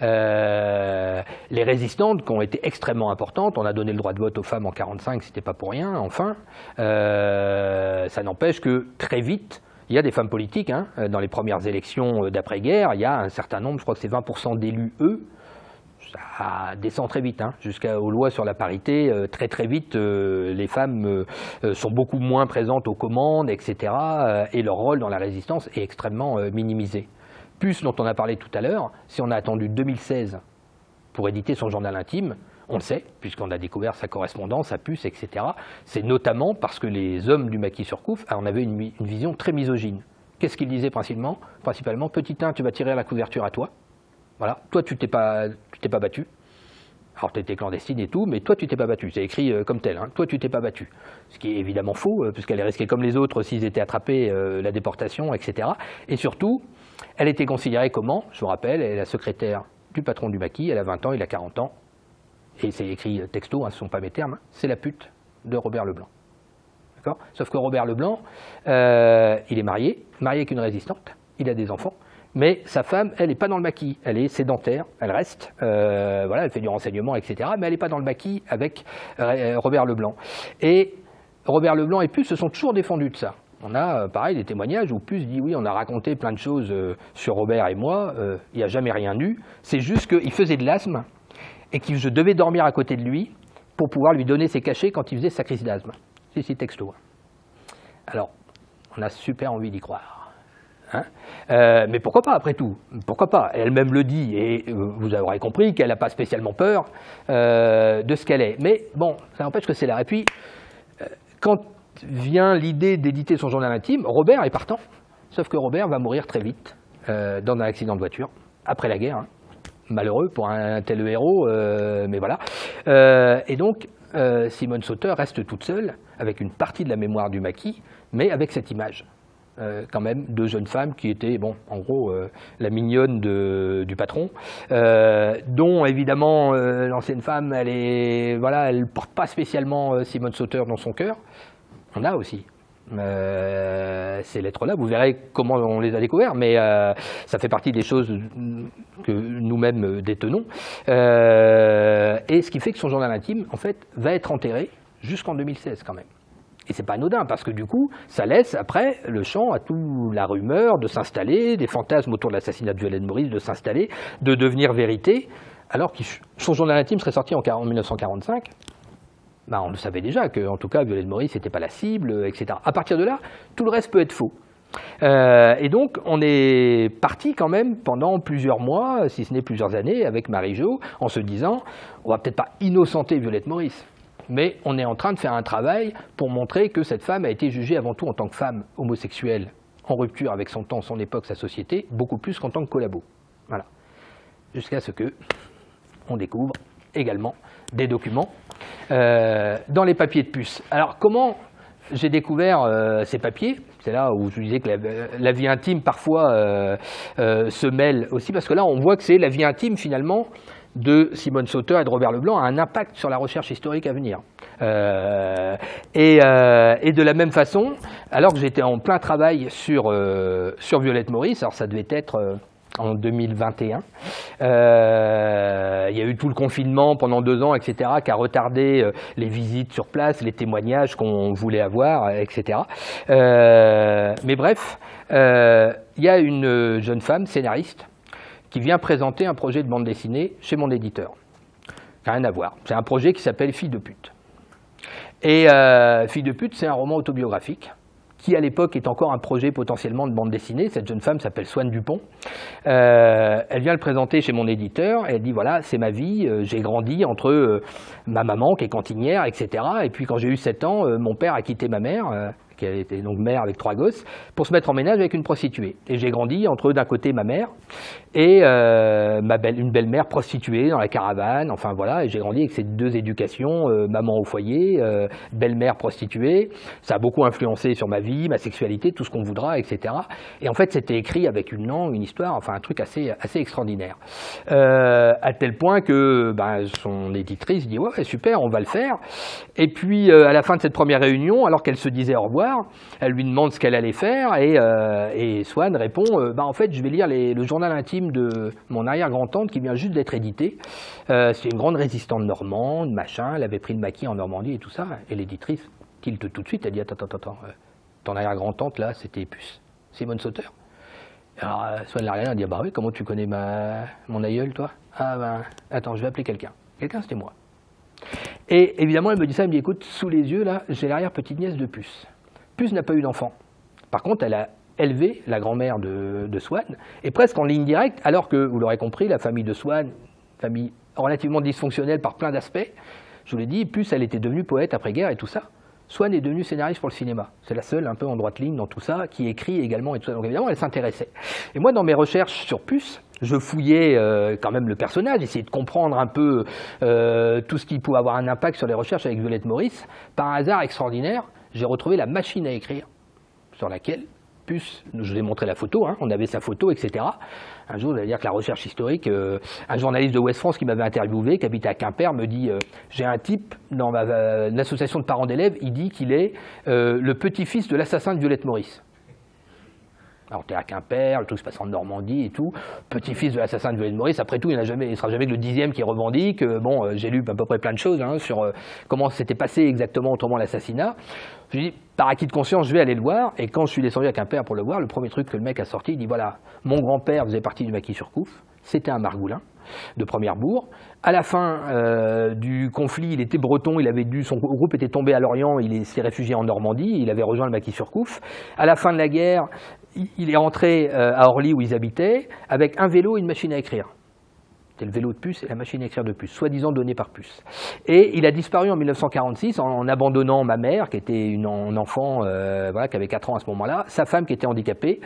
Les résistantes, qui ont été extrêmement importantes, on a donné le droit de vote aux femmes en 1945, c'était pas pour rien, enfin, ça n'empêche que très vite, il y a des femmes politiques, dans les premières élections d'après-guerre, il y a un certain nombre, je crois que c'est 20% d'élus, ça descend très vite, jusqu'aux lois sur la parité. Très très vite, les femmes sont beaucoup moins présentes aux commandes, etc. Et leur rôle dans la résistance est extrêmement minimisé. Puce dont on a parlé tout à l'heure, si on a attendu 2016 pour éditer son journal intime, on le sait, puisqu'on a découvert sa correspondance à Puce, etc. C'est notamment parce que les hommes du maquis Surcouf en avaient une vision très misogyne. Qu'est-ce qu'ils disaient principalement ? Petit 1, tu vas tirer la couverture à toi. Voilà, toi tu t'es pas battu, alors tu étais clandestine et tout, mais toi tu t'es pas battu, c'est écrit comme tel, toi tu t'es pas battu. Ce qui est évidemment faux, puisqu'elle est risquée comme les autres s'ils étaient attrapés, la déportation, etc. Et surtout, elle était considérée comment ? Je vous rappelle, elle est la secrétaire du patron du maquis, elle a 20 ans, il a 40 ans, et c'est écrit texto, ce ne sont pas mes termes, c'est la pute de Robert Leblanc. D'accord ? Sauf que Robert Leblanc, il est marié avec une résistante, il a des enfants, mais sa femme, elle n'est pas dans le maquis, elle est sédentaire, elle reste, elle fait du renseignement, etc., mais elle n'est pas dans le maquis avec Robert Leblanc. Et Robert Leblanc et Puce se sont toujours défendus de ça. On a, pareil, des témoignages où Puce dit « oui, on a raconté plein de choses sur Robert et moi, il n'y a jamais rien eu, c'est juste qu'il faisait de l'asthme et que je devais dormir à côté de lui pour pouvoir lui donner ses cachets quand il faisait sa crise d'asthme. » C'est texto. Alors, on a super envie d'y croire. Mais pourquoi pas, après tout ? Pourquoi pas ? Elle-même le dit, et vous aurez compris qu'elle n'a pas spécialement peur de ce qu'elle est. Mais bon, ça n'empêche que c'est là. Et puis, quand vient l'idée d'éditer son journal intime, Robert est partant. Sauf que Robert va mourir très vite dans un accident de voiture, après la guerre. Malheureux pour un tel héros, mais voilà. Et donc, Simone Sauter reste toute seule, avec une partie de la mémoire du maquis, mais avec cette image. Quand même, deux jeunes femmes qui étaient, en gros, la mignonne du patron, dont, évidemment, l'ancienne femme, elle porte pas spécialement Simone Sauter dans son cœur. On a aussi ces lettres-là, vous verrez comment on les a découvertes, mais ça fait partie des choses que nous-mêmes détenons. Et ce qui fait que son journal intime, en fait, va être enterré jusqu'en 2016 quand même. Et c'est pas anodin, parce que du coup, ça laisse après le champ à toute la rumeur de s'installer, des fantasmes autour de l'assassinat de Violette Maurice de s'installer, de devenir vérité, alors que son journal intime serait sorti en 1945. On le savait déjà, qu'en tout cas, Violette Maurice n'était pas la cible, etc. À partir de là, tout le reste peut être faux. Et donc, on est parti quand même pendant plusieurs mois, si ce n'est plusieurs années, avec Marie-Jo, en se disant, on va peut-être pas innocenter Violette Maurice, mais on est en train de faire un travail pour montrer que cette femme a été jugée avant tout en tant que femme homosexuelle, en rupture avec son temps, son époque, sa société, beaucoup plus qu'en tant que collabo. Voilà. Jusqu'à ce que on découvre également des documents dans les papiers de Puce. Alors comment j'ai découvert ces papiers. C'est là où je disais que la vie intime, parfois, se mêle aussi. Parce que là, on voit que c'est la vie intime, finalement, de Simone Sauter et de Robert Leblanc, a un impact sur la recherche historique à venir. Et de la même façon, alors que j'étais en plein travail sur Violette Maurice, alors ça devait être en 2021, il y a eu tout le confinement pendant 2 ans, etc., qui a retardé les visites sur place, les témoignages qu'on voulait avoir, etc. Mais bref, il y a une jeune femme, scénariste, qui vient présenter un projet de bande dessinée chez mon éditeur. Rien à voir. C'est un projet qui s'appelle Fille de pute. Et Fille de pute, c'est un roman autobiographique qui, à l'époque, est encore un projet potentiellement de bande dessinée. Cette jeune femme s'appelle Swann Dupont. Elle vient le présenter chez mon éditeur. Et elle dit, voilà, c'est ma vie. J'ai grandi entre ma maman, qui est cantinière, etc. Et puis, quand j'ai eu 7 ans, mon père a quitté ma mère, qui était donc mère avec 3 gosses, pour se mettre en ménage avec une prostituée. Et j'ai grandi entre, d'un côté, ma mère et une belle-mère prostituée dans la caravane. Enfin, voilà, et j'ai grandi avec ces 2 éducations, maman au foyer, belle-mère prostituée. Ça a beaucoup influencé sur ma vie, ma sexualité, tout ce qu'on voudra, etc. Et en fait, c'était écrit avec une langue, une histoire, enfin, un truc assez extraordinaire. À tel point que son éditrice dit « Ouais, super, on va le faire ». Et puis, à la fin de cette première réunion, alors qu'elle se disait au revoir, elle lui demande ce qu'elle allait faire et Swann répond en fait, je vais lire le journal intime de mon arrière-grand-tante qui vient juste d'être édité. C'est une grande résistante normande, machin, elle avait pris le maquis en Normandie et tout ça. Et l'éditrice tilte tout de suite, elle dit attends, ton arrière-grand-tante là, c'était Puce, Simone Sauter. Alors Swann l'a regardé, elle dit bah oui, comment tu connais mon aïeul, toi? Ah attends, je vais appeler quelqu'un. Quelqu'un, c'était moi. Et évidemment, elle me dit ça, elle me dit écoute, sous les yeux là, j'ai l'arrière-petite-nièce de Puce. Puce n'a pas eu d'enfant. Par contre, elle a élevé la grand-mère de Swann, et presque en ligne directe, alors que, vous l'aurez compris, la famille de Swann, famille relativement dysfonctionnelle par plein d'aspects, je vous l'ai dit, Puce, elle était devenue poète après-guerre et tout ça. Swann est devenue scénariste pour le cinéma. C'est la seule, un peu en droite ligne dans tout ça, qui écrit également et tout ça. Donc évidemment, elle s'intéressait. Et moi, dans mes recherches sur Puce, je fouillais quand même le personnage, essayais de comprendre un peu tout ce qui pouvait avoir un impact sur les recherches avec Violette Maurice. Par un hasard extraordinaire, j'ai retrouvé la machine à écrire sur laquelle Puce, je vous ai montré la photo, hein, on avait sa photo, etc. Un jour, j'allais dire que la recherche historique, un journaliste de Ouest France qui m'avait interviewé, qui habitait à Quimper, me dit j'ai un type dans l'association de parents d'élèves, il dit qu'il est le petit-fils de l'assassin de Violette Maurice. Alors, t'es à Quimper, le truc se passe en Normandie et tout. Petit-fils de l'assassin de Violette Maurice, après tout, il ne sera jamais que le 10e qui revendique. Bon, j'ai lu à peu près plein de choses sur comment s'était passé exactement autrement l'assassinat. Je lui dis, par acquis de conscience, je vais aller le voir. Et quand je suis descendu à Quimper pour le voir, le premier truc que le mec a sorti, il dit voilà, mon grand-père faisait partie du maquis sur Couffe, c'était un margoulin de première bourg. À la fin du conflit, il était breton, son groupe était tombé à Lorient, il s'est réfugié en Normandie, il avait rejoint le maquis sur Couffe. À la fin de la guerre, il est rentré à Orly où ils habitaient, avec un vélo et une machine à écrire. C'était le vélo de Puce et la machine à écrire de Puce, soi-disant donnée par Puce. Et il a disparu en 1946 en abandonnant ma mère, qui était une enfant qui avait 4 ans à ce moment-là, sa femme qui était handicapée.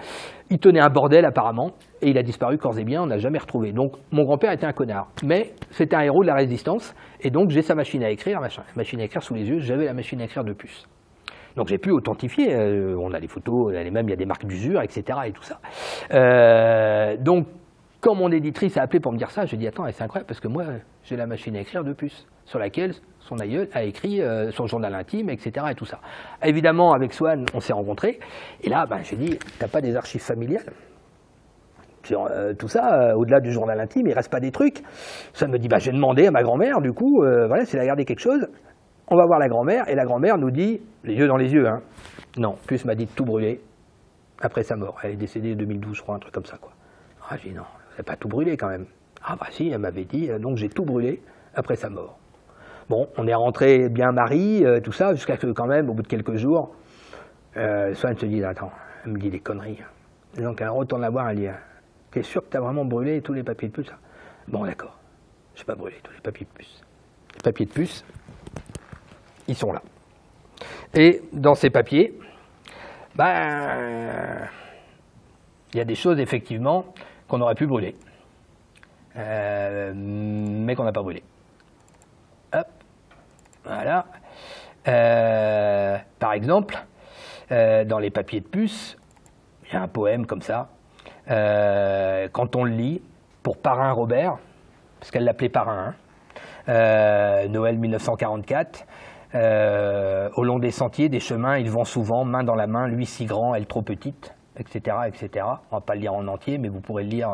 Il tenait un bordel apparemment, et il a disparu corps et bien, on n'a jamais retrouvé. Donc mon grand-père était un connard, mais c'était un héros de la résistance, et donc j'ai sa machine à écrire, machine à écrire sous les yeux, j'avais la machine à écrire de Puce. Donc j'ai pu authentifier, on a les photos, même il y a des marques d'usure, etc. et tout ça. Donc quand mon éditrice a appelé pour me dire ça, je lui ai dit attends, c'est incroyable parce que moi j'ai la machine à écrire de Puce, sur laquelle son aïeul a écrit son journal intime, etc. et tout ça. Évidemment, avec Swann, on s'est rencontrés, et là, j'ai dit, t'as pas des archives familiales? Tout ça, au-delà du journal intime, il reste pas des trucs. Swann me dit, j'ai demandé à ma grand-mère, du coup, voilà, si elle a gardé quelque chose, on va voir la grand-mère, et la grand-mère nous dit, les yeux dans les yeux, hein, non, Puce m'a dit de tout brûler après sa mort. Elle est décédée en 2012, je crois, un truc comme ça, quoi. Ah, j'ai dit non, c'est pas tout brûlé quand même. Ah bah si, elle m'avait dit, donc j'ai tout brûlé après sa mort. Bon, on est rentré bien mari, tout ça, jusqu'à ce que quand même, au bout de quelques jours, Swann se dit, attends, elle me dit des conneries. Et donc elle retourne la voir, elle dit, t'es sûr que t'as vraiment brûlé tous les papiers de Puce? Bon d'accord, j'ai pas brûlé tous les papiers de Puce. Les papiers de Puce, ils sont là. Et dans ces papiers, il y a des choses effectivement qu'on aurait pu brûler, mais qu'on n'a pas brûlé. Hop, voilà. Par exemple, dans les papiers de puce, il y a un poème comme ça. Quand on le lit, pour Parrain Robert, parce qu'elle l'appelait Parrain, Noël 1944, au long des sentiers, des chemins, ils vont souvent, main dans la main, lui si grand, elle trop petite, etc., etc. On ne va pas le lire en entier, mais vous pourrez le lire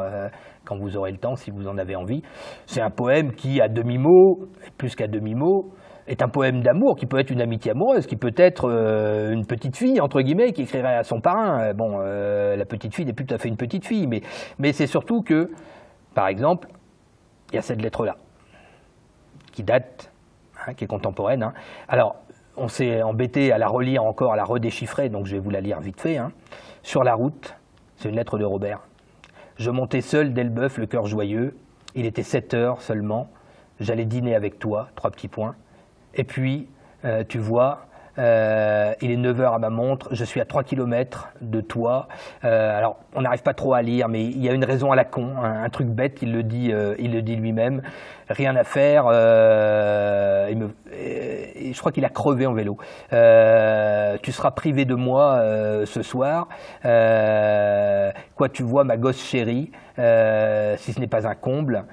quand vous aurez le temps, si vous en avez envie. C'est un poème qui, à demi-mot, plus qu'à demi-mot, est un poème d'amour, qui peut être une amitié amoureuse, qui peut être une petite fille, entre guillemets, qui écrirait à son parrain. Bon, la petite fille n'est plus tout à fait une petite fille, mais c'est surtout que, par exemple, il y a cette lettre-là, qui date, qui est contemporaine. Alors, on s'est embêté à la relire encore, à la redéchiffrer, donc je vais vous la lire vite fait. Sur la route, c'est une lettre de Robert. Je montais seul d'Elbeuf, le cœur joyeux. Il était 7 heures seulement. J'allais dîner avec toi, 3 petits points. Et puis, tu vois, il est 9 heures à ma montre, je suis à 3 km de toi. Alors, on n'arrive pas trop à lire, mais il y a une raison à la con, un truc bête, il le dit lui-même. Rien à faire, je crois qu'il a crevé en vélo. Tu seras privé de moi ce soir. Quoi, tu vois, ma gosse chérie, si ce n'est pas un comble,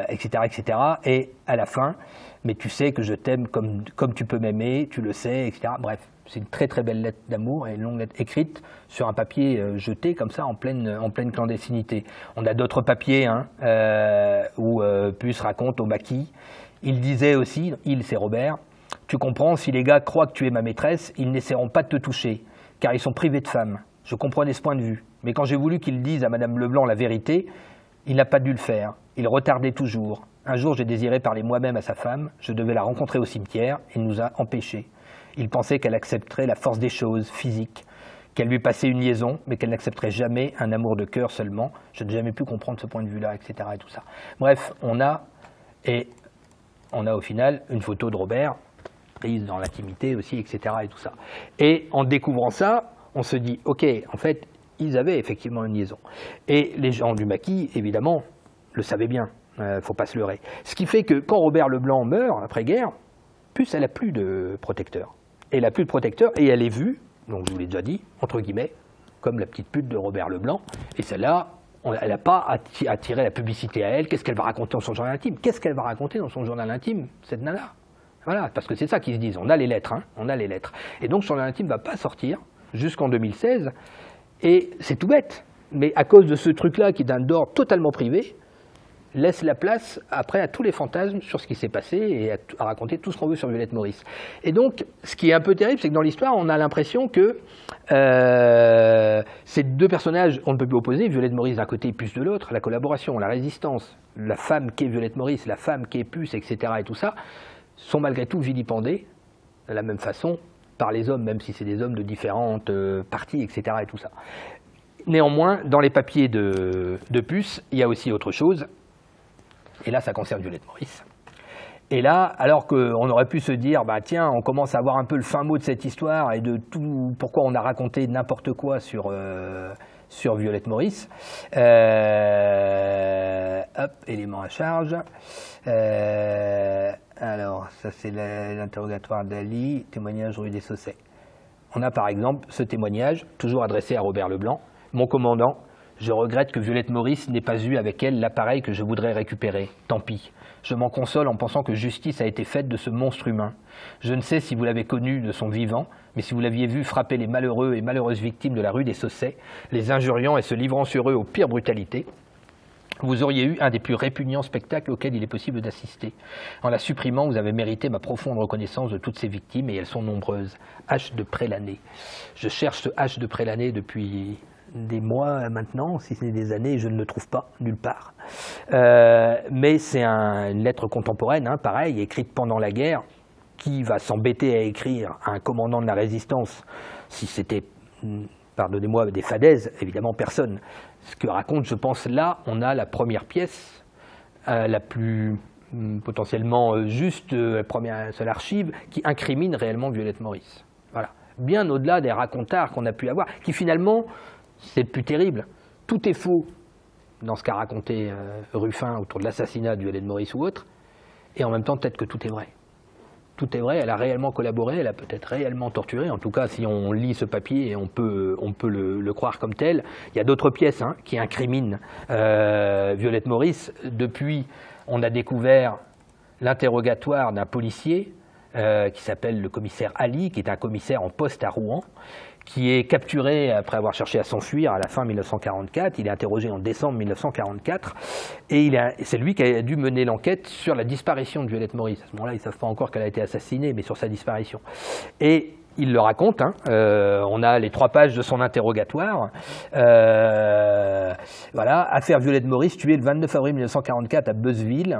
etc., etc. Et à la fin, mais tu sais que je t'aime comme tu peux m'aimer, tu le sais, etc. Bref, c'est une très très belle lettre d'amour, et une longue lettre écrite sur un papier jeté comme ça en pleine clandestinité. On a d'autres papiers où Puce raconte au maquis. Il disait aussi, c'est Robert, tu comprends, si les gars croient que tu es ma maîtresse, ils n'essaieront pas de te toucher, car ils sont privés de femmes. Je comprenais ce point de vue, mais quand j'ai voulu qu'ils disent à Madame Leblanc la vérité, il n'a pas dû le faire, il retardait toujours. Un jour, j'ai désiré parler moi-même à sa femme, je devais la rencontrer au cimetière, il nous a empêchés. Il pensait qu'elle accepterait la force des choses, physique, qu'elle lui passait une liaison, mais qu'elle n'accepterait jamais un amour de cœur seulement. Je n'ai jamais pu comprendre ce point de vue-là, etc. Et tout ça. Bref, on a au final une photo de Robert, prise dans l'intimité aussi, etc. Et tout ça. Et en découvrant ça, on se dit, ok, en fait, ils avaient effectivement une liaison. Et les gens du maquis, évidemment, le savaient bien. Faut pas se leurrer. Ce qui fait que quand Robert Leblanc meurt après-guerre, Puce, elle n'a plus de protecteur. Elle n'a plus de protecteur et elle est vue, donc je vous l'ai déjà dit, entre guillemets, comme la petite pute de Robert Leblanc. Et celle-là, elle n'a pas attiré la publicité à elle. Qu'est-ce qu'elle va raconter dans son journal intime? Qu'est-ce qu'elle va raconter dans son journal intime, cette nana? Voilà, parce que c'est ça qu'ils se disent. On a les lettres, on a les lettres. Et donc, son journal intime ne va pas sortir jusqu'en 2016. Et c'est tout bête. Mais à cause de ce truc-là, qui est d'un ordre totalement privé, laisse la place après à tous les fantasmes sur ce qui s'est passé et à raconter tout ce qu'on veut sur Violette Maurice. Et donc, ce qui est un peu terrible, c'est que dans l'histoire, on a l'impression que ces deux personnages, on ne peut plus opposer, Violette Maurice d'un côté et Puce de l'autre, la collaboration, la résistance, la femme qui est Violette Maurice, la femme qui est Puce, etc. et tout ça, sont malgré tout vilipendés de la même façon par les hommes, même si c'est des hommes de différentes parties, etc. et tout ça. Néanmoins, dans les papiers de Puce, il y a aussi autre chose. Et là, ça concerne Violette Maurice. Et là, alors qu'on aurait pu se dire, bah tiens, on commence à avoir un peu le fin mot de cette histoire et de tout, pourquoi on a raconté n'importe quoi sur Violette Maurice. Hop, élément à charge. Alors, ça c'est l'interrogatoire d'Ali, témoignage rue des Saussets. On a par exemple ce témoignage, toujours adressé à Robert Leblanc. Mon commandant, je regrette que Violette Maurice n'ait pas eu avec elle l'appareil que je voudrais récupérer. Tant pis. Je m'en console en pensant que justice a été faite de ce monstre humain. Je ne sais si vous l'avez connu de son vivant, mais si vous l'aviez vu frapper les malheureux et malheureuses victimes de la rue des Saussets, les injuriant et se livrant sur eux aux pires brutalités, vous auriez eu un des plus répugnants spectacles auxquels il est possible d'assister. En la supprimant, vous avez mérité ma profonde reconnaissance de toutes ces victimes, et elles sont nombreuses. H. de Prélané. Je cherche ce H. de Prélané depuis des mois maintenant, si ce n'est des années, je ne le trouve pas nulle part. Mais c'est une lettre contemporaine, pareil, écrite pendant la guerre. Qui va s'embêter à écrire à un commandant de la résistance si c'était, pardonnez-moi, des fadaises? Évidemment, personne. Ce que raconte, je pense, là, on a la première pièce, la plus potentiellement juste, la première seule archive, qui incrimine réellement Violette Maurice. Voilà. Bien au-delà des racontards qu'on a pu avoir, qui finalement, c'est le plus terrible. Tout est faux dans ce qu'a raconté Ruffin autour de l'assassinat de Violette Maurice ou autre, et en même temps, peut-être que tout est vrai. tout est vrai, elle a réellement collaboré, elle a peut-être réellement torturé. En tout cas, si on lit ce papier, on peut le croire comme tel. Il y a d'autres pièces qui incriminent Violette Maurice. Depuis, on a découvert l'interrogatoire d'un policier qui s'appelle le commissaire Ali, qui est un commissaire en poste à Rouen, qui est capturé après avoir cherché à s'enfuir à la fin 1944. Il est interrogé en décembre 1944 et c'est lui qui a dû mener l'enquête sur la disparition de Violette Maurice. À ce moment-là, ils ne savent pas encore qu'elle a été assassinée, mais sur sa disparition. Et il le raconte, on a les 3 pages de son interrogatoire. Voilà, affaire Violette Maurice, tuée le 29 avril 1944 à Beuzeville.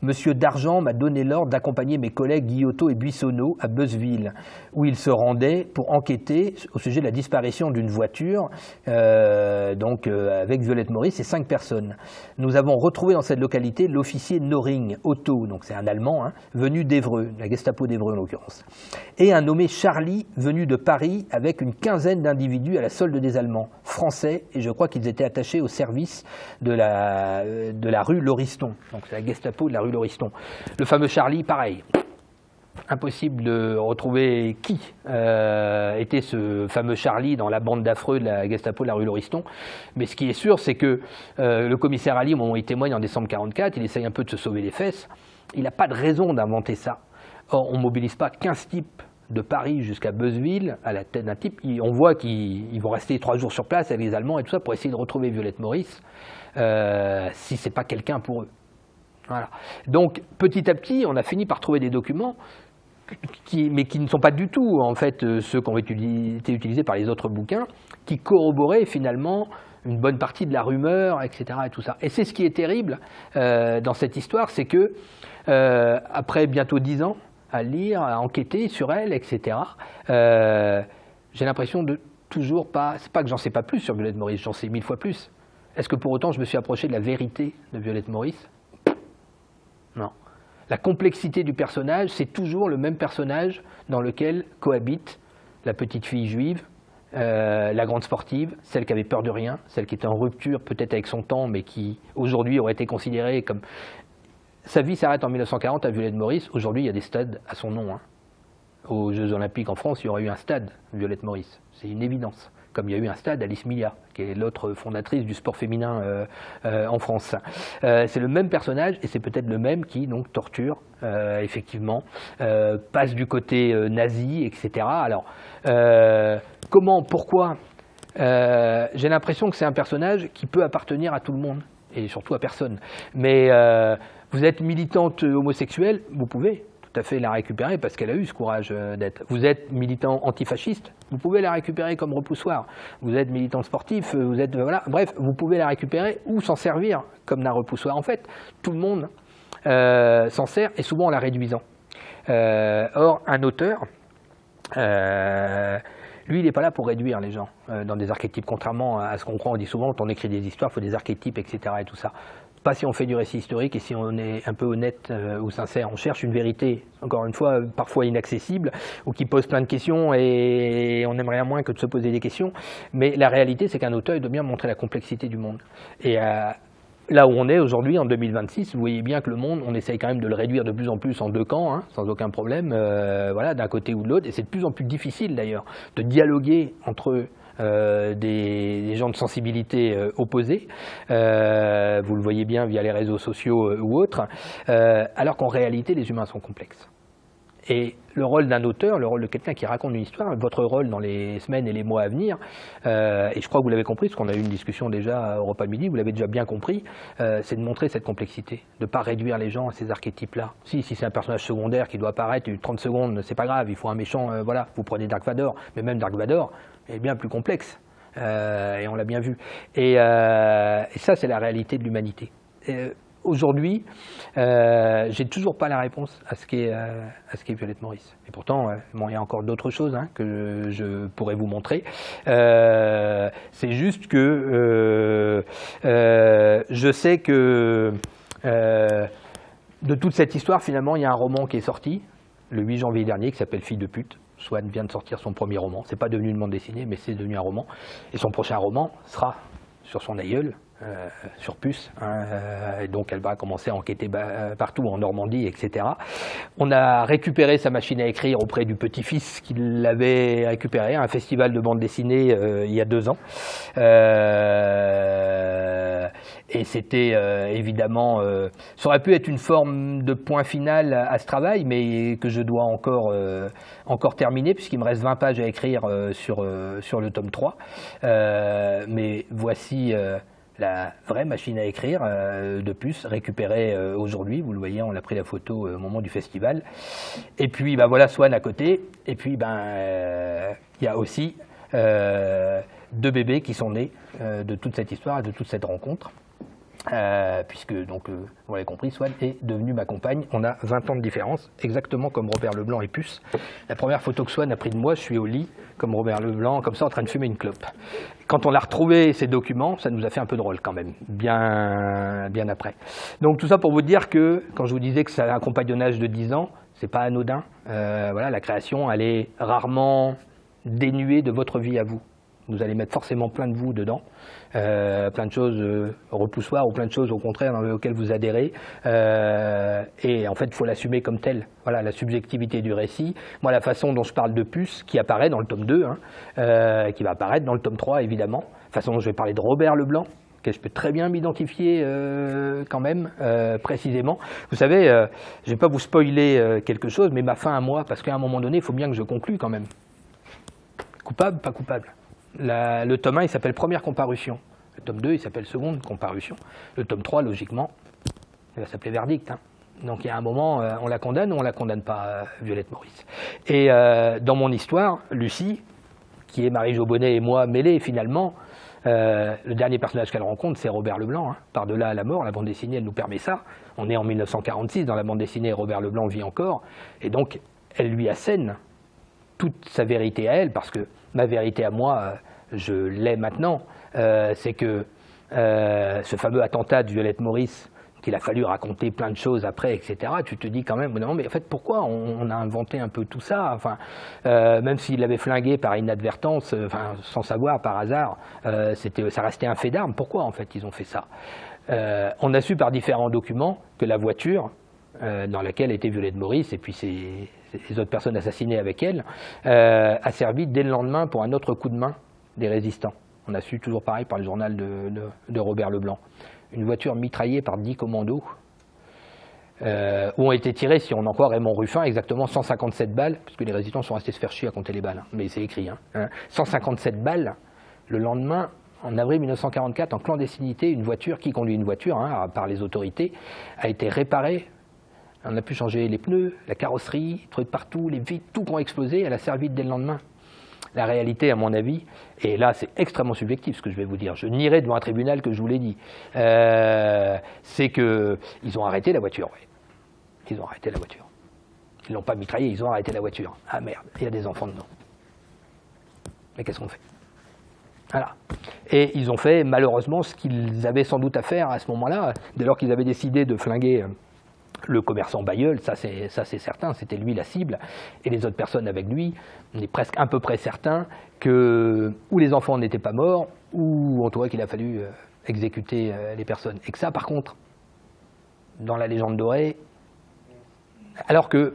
Monsieur Dargent m'a donné l'ordre d'accompagner mes collègues Guillotot et Buissonneau à Beuzeville, où ils se rendaient pour enquêter au sujet de la disparition d'une voiture, avec Violette Maurice et 5 personnes. Nous avons retrouvé dans cette localité l'officier Noring, Otto, donc c'est un Allemand, venu d'Évreux, la Gestapo d'Évreux en l'occurrence, et un nommé Charlie, venu de Paris, avec une quinzaine d'individus à la solde des Allemands, français, et je crois qu'ils étaient attachés au service de la rue Lauriston. Donc c'est la Gestapo de la rue Lauriston. Le fameux Charlie, pareil. Impossible de retrouver qui était ce fameux Charlie dans la bande d'affreux de la Gestapo de la rue Lauriston. Mais ce qui est sûr, c'est que le commissaire Ali, au moment où il témoigne en décembre 1944, il essaye un peu de se sauver les fesses. Il n'a pas de raison d'inventer ça. Or, on ne mobilise pas 15 types de Paris jusqu'à Beuzeville à la tête d'un type. On voit qu'ils vont rester 3 jours sur place avec les Allemands et tout ça pour essayer de retrouver Violette Maurice, si ce n'est pas quelqu'un pour eux. Voilà. Donc, petit à petit, on a fini par trouver des documents mais qui ne sont pas du tout, en fait, ceux qui ont été utilisés par les autres bouquins, qui corroboraient finalement une bonne partie de la rumeur, etc. Et tout ça. Et c'est ce qui est terrible dans cette histoire, c'est que après bientôt 10 ans à lire, à enquêter sur elle, etc., j'ai l'impression de toujours pas... C'est pas que j'en sais pas plus sur Violette Maurice, j'en sais 1000 fois plus. Est-ce que pour autant je me suis approché de la vérité de Violette Maurice ? Non. La complexité du personnage, c'est toujours le même personnage dans lequel cohabite la petite fille juive, la grande sportive, celle qui avait peur de rien, celle qui était en rupture peut-être avec son temps, mais qui aujourd'hui aurait été considérée comme... Sa vie s'arrête en 1940 à Violette Maurice. Aujourd'hui, il y a des stades à son nom. Aux Jeux Olympiques en France, il y aurait eu un stade Violette Maurice. C'est une évidence. Comme il y a eu un stade Alice Milia, qui est l'autre fondatrice du sport féminin en France. C'est le même personnage, et c'est peut-être le même qui donc torture, effectivement, passe du côté nazi, etc. Alors, comment, pourquoi j'ai l'impression que c'est un personnage qui peut appartenir à tout le monde, et surtout à personne. Mais vous êtes militante homosexuelle, vous pouvez tout à fait la récupérer parce qu'elle a eu ce courage d'être. Vous êtes militant antifasciste, vous pouvez la récupérer comme repoussoir. Vous êtes militant sportif, vous êtes voilà. Bref, vous pouvez la récupérer ou s'en servir comme d'un repoussoir. En fait, tout le monde s'en sert et souvent en la réduisant. Or, un auteur, lui, il n'est pas là pour réduire les gens dans des archétypes. Contrairement à ce qu'on croit, on dit souvent quand on écrit des histoires, il faut des archétypes, etc. et tout ça. Pas si on fait du récit historique et si on est un peu honnête ou sincère. On cherche une vérité, encore une fois, parfois inaccessible, ou qui pose plein de questions et on aimerait moins que de se poser des questions. Mais la réalité, c'est qu'un auteur, il doit bien montrer la complexité du monde. Et là où on est aujourd'hui, en 2026, vous voyez bien que le monde, on essaye quand même de le réduire de plus en plus en 2 camps, sans aucun problème, voilà, d'un côté ou de l'autre. Et c'est de plus en plus difficile, d'ailleurs, de dialoguer entre des gens de sensibilité opposés, vous le voyez bien via les réseaux sociaux ou autres, alors qu'en réalité, les humains sont complexes. Et le rôle d'un auteur, le rôle de quelqu'un qui raconte une histoire, votre rôle dans les semaines et les mois à venir, et je crois que vous l'avez compris, parce qu'on a eu une discussion déjà à Repas de Midi, vous l'avez déjà bien compris, c'est de montrer cette complexité, de ne pas réduire les gens à ces archétypes-là. Si c'est un personnage secondaire qui doit apparaître 30 secondes, c'est pas grave, il faut un méchant, voilà, vous prenez Dark Vador, mais même Dark Vador est bien plus complexe, et on l'a bien vu. Et ça, c'est la réalité de l'humanité. Aujourd'hui, j'ai toujours pas la réponse à ce qu'est Violette Maurice. Et pourtant, bon, il y a encore d'autres choses que je pourrais vous montrer. C'est juste que je sais que de toute cette histoire, finalement, il y a un roman qui est sorti le 8 janvier dernier qui s'appelle Fille de pute. Swann vient de sortir son premier roman. C'est pas devenu une bande dessinée, mais c'est devenu un roman. Et son prochain roman sera sur son aïeul, sur puce, hein, et donc elle va commencer à enquêter partout en Normandie, etc. On a récupéré sa machine à écrire auprès du petit-fils qui l'avait récupéré à un festival de bande dessinée il y a 2 ans. Et c'était évidemment, ça aurait pu être une forme de point final à ce travail, mais que je dois encore terminer, puisqu'il me reste 20 pages à écrire sur le tome 3. Mais voici la vraie machine à écrire de puce récupérée aujourd'hui. Vous le voyez, on a pris la photo au moment du festival. Et puis voilà Swan à côté. Et puis il y a aussi 2 bébés qui sont nés de toute cette histoire et de toute cette rencontre. Puisque, donc, vous l'avez compris, Swan est devenue ma compagne. On a 20 ans de différence, exactement comme Robert Leblanc et Puce. La première photo que Swan a prise de moi, je suis au lit, comme Robert Leblanc, comme ça, en train de fumer une clope. Quand on a retrouvé ces documents, ça nous a fait un peu drôle quand même, bien après. Donc tout ça pour vous dire que, quand je vous disais que c'est un compagnonnage de 10 ans, c'est pas anodin. Voilà, la création, elle est rarement dénuée de votre vie à vous. Vous allez mettre forcément plein de vous dedans, plein de choses repoussoires ou plein de choses au contraire auxquelles vous adhérez. Et en fait, il faut l'assumer comme tel. Voilà, la subjectivité du récit. Moi, la façon dont je parle de Puce, qui apparaît dans le tome 2, qui va apparaître dans le tome 3, évidemment. La façon dont je vais parler de Robert Leblanc, que je peux très bien m'identifier quand même, précisément. Vous savez, je ne vais pas vous spoiler quelque chose, mais ma fin à moi, parce qu'à un moment donné, il faut bien que je conclue quand même. Coupable, pas coupable. Le tome 1, il s'appelle Première comparution. Le tome 2, il s'appelle Seconde comparution. Le tome 3, logiquement, il va s'appeler Verdict. Donc il y a un moment, on la condamne ou on ne la condamne pas, Violette Maurice. Et dans mon histoire, Lucie, qui est Marie-Jo Bonnet et moi mêlés finalement, le dernier personnage qu'elle rencontre, c'est Robert Leblanc. Par-delà la mort, la bande dessinée, elle nous permet ça. On est en 1946, dans la bande dessinée, Robert Leblanc vit encore. Et donc, elle lui assène toute sa vérité à elle, parce que ma vérité à moi, je l'ai maintenant, c'est que ce fameux attentat de Violette Maurice, qu'il a fallu raconter plein de choses après, etc., tu te dis quand même, non, mais en fait, pourquoi on a inventé un peu tout ça, enfin, même s'il l'avait flingué par inadvertance, sans savoir, par hasard, ça restait un fait d'armes. Pourquoi, en fait, ils ont fait ça? On a su par différents documents que la voiture dans laquelle était Violette Maurice, et puis les autres personnes assassinées avec elle, a servi dès le lendemain pour un autre coup de main des résistants. On a su toujours pareil par le journal de Robert Leblanc. Une voiture mitraillée par 10 commandos, où ont été tirés, si on en croit Raymond Ruffin, exactement 157 balles, parce que les résistants sont restés se faire chier à compter les balles, mais c'est écrit. 157 balles, le lendemain, en avril 1944, en clandestinité, une voiture, qui conduit une voiture, par les autorités, a été réparée. On a pu changer les pneus, la carrosserie, trucs partout, les vitres, tout qui ont explosé, elle a servi dès le lendemain. La réalité, à mon avis, et là c'est extrêmement subjectif ce que je vais vous dire, je nierai devant un tribunal que je vous l'ai dit, c'est qu'ils ont arrêté la voiture. Oui. Ils ont arrêté la voiture. Ils ne l'ont pas mitraillée, ils ont arrêté la voiture. Ah merde, il y a des enfants dedans. Mais qu'est-ce qu'on fait? Voilà. Et ils ont fait malheureusement ce qu'ils avaient sans doute à faire à ce moment-là, dès lors qu'ils avaient décidé de flinguer le commerçant Bailleul, ça c'est certain, c'était lui la cible, et les autres personnes avec lui. On est presque à peu près certain que ou les enfants n'étaient pas morts, ou en tout cas qu'il a fallu exécuter les personnes. Et que ça, par contre, dans la légende dorée, alors que,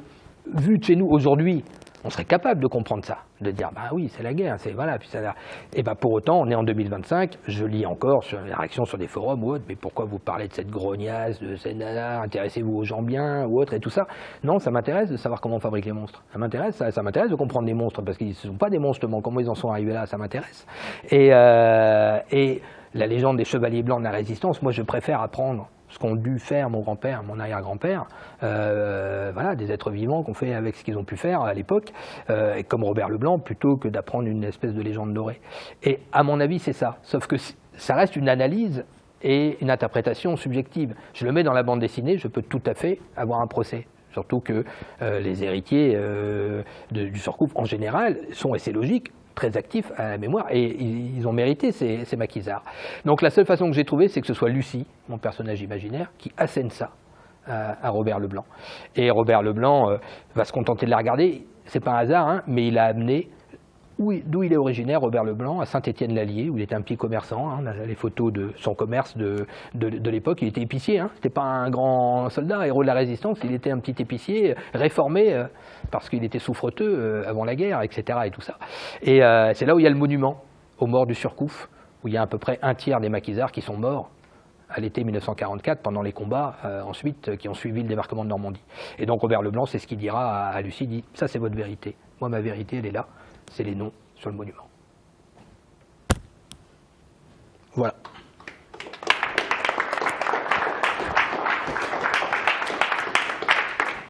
vu de chez nous aujourd'hui, on serait capable de comprendre ça, de dire bah oui c'est la guerre, c'est voilà, puis ça. Et bah pour autant on est en 2025, je lis encore sur les réactions sur des forums ou autres, mais pourquoi vous parlez de cette grognasse, de cette nana, intéressez-vous aux gens bien ou autre et tout ça. Non, ça m'intéresse de savoir comment on fabrique les monstres. Ça m'intéresse, ça m'intéresse de comprendre les monstres parce qu'ils ne sont pas des monstres, comment ils en sont arrivés là, ça m'intéresse. Et la légende des chevaliers blancs de la résistance, moi je préfère apprendre ce qu'ont dû faire mon grand-père, mon arrière-grand-père, voilà, des êtres vivants qu'on fait avec ce qu'ils ont pu faire à l'époque, et comme Robert Leblanc, plutôt que d'apprendre une espèce de légende dorée. Et à mon avis, c'est ça. Sauf que ça reste une analyse et une interprétation subjective. Je le mets dans la bande dessinée, je peux tout à fait avoir un procès. Surtout que les héritiers du Surcouf, en général, sont, et c'est logique, très actifs à la mémoire, et ils ont mérité ces maquisards. Donc la seule façon que j'ai trouvée, c'est que ce soit Lucie, mon personnage imaginaire, qui assène ça à Robert Leblanc. Et Robert Leblanc va se contenter de la regarder, c'est pas un hasard, mais il a amené d'où il est originaire, Robert Leblanc, à Saint-Étienne-l'Allier, où il était un petit commerçant. Hein, on a les photos de son commerce de l'époque. Il était épicier, hein, c'était pas un grand soldat, héros de la Résistance, il était un petit épicier réformé, parce qu'il était souffreteux avant la guerre, etc. Et tout ça. Et c'est là où il y a le monument aux morts du Surcouf, où il y a à peu près un tiers des maquisards qui sont morts à l'été 1944, pendant les combats ensuite qui ont suivi le débarquement de Normandie. Et donc Robert Leblanc, c'est ce qu'il dira à Lucie, il dit « ça c'est votre vérité, moi ma vérité elle est là, c'est les noms sur le monument ». Voilà.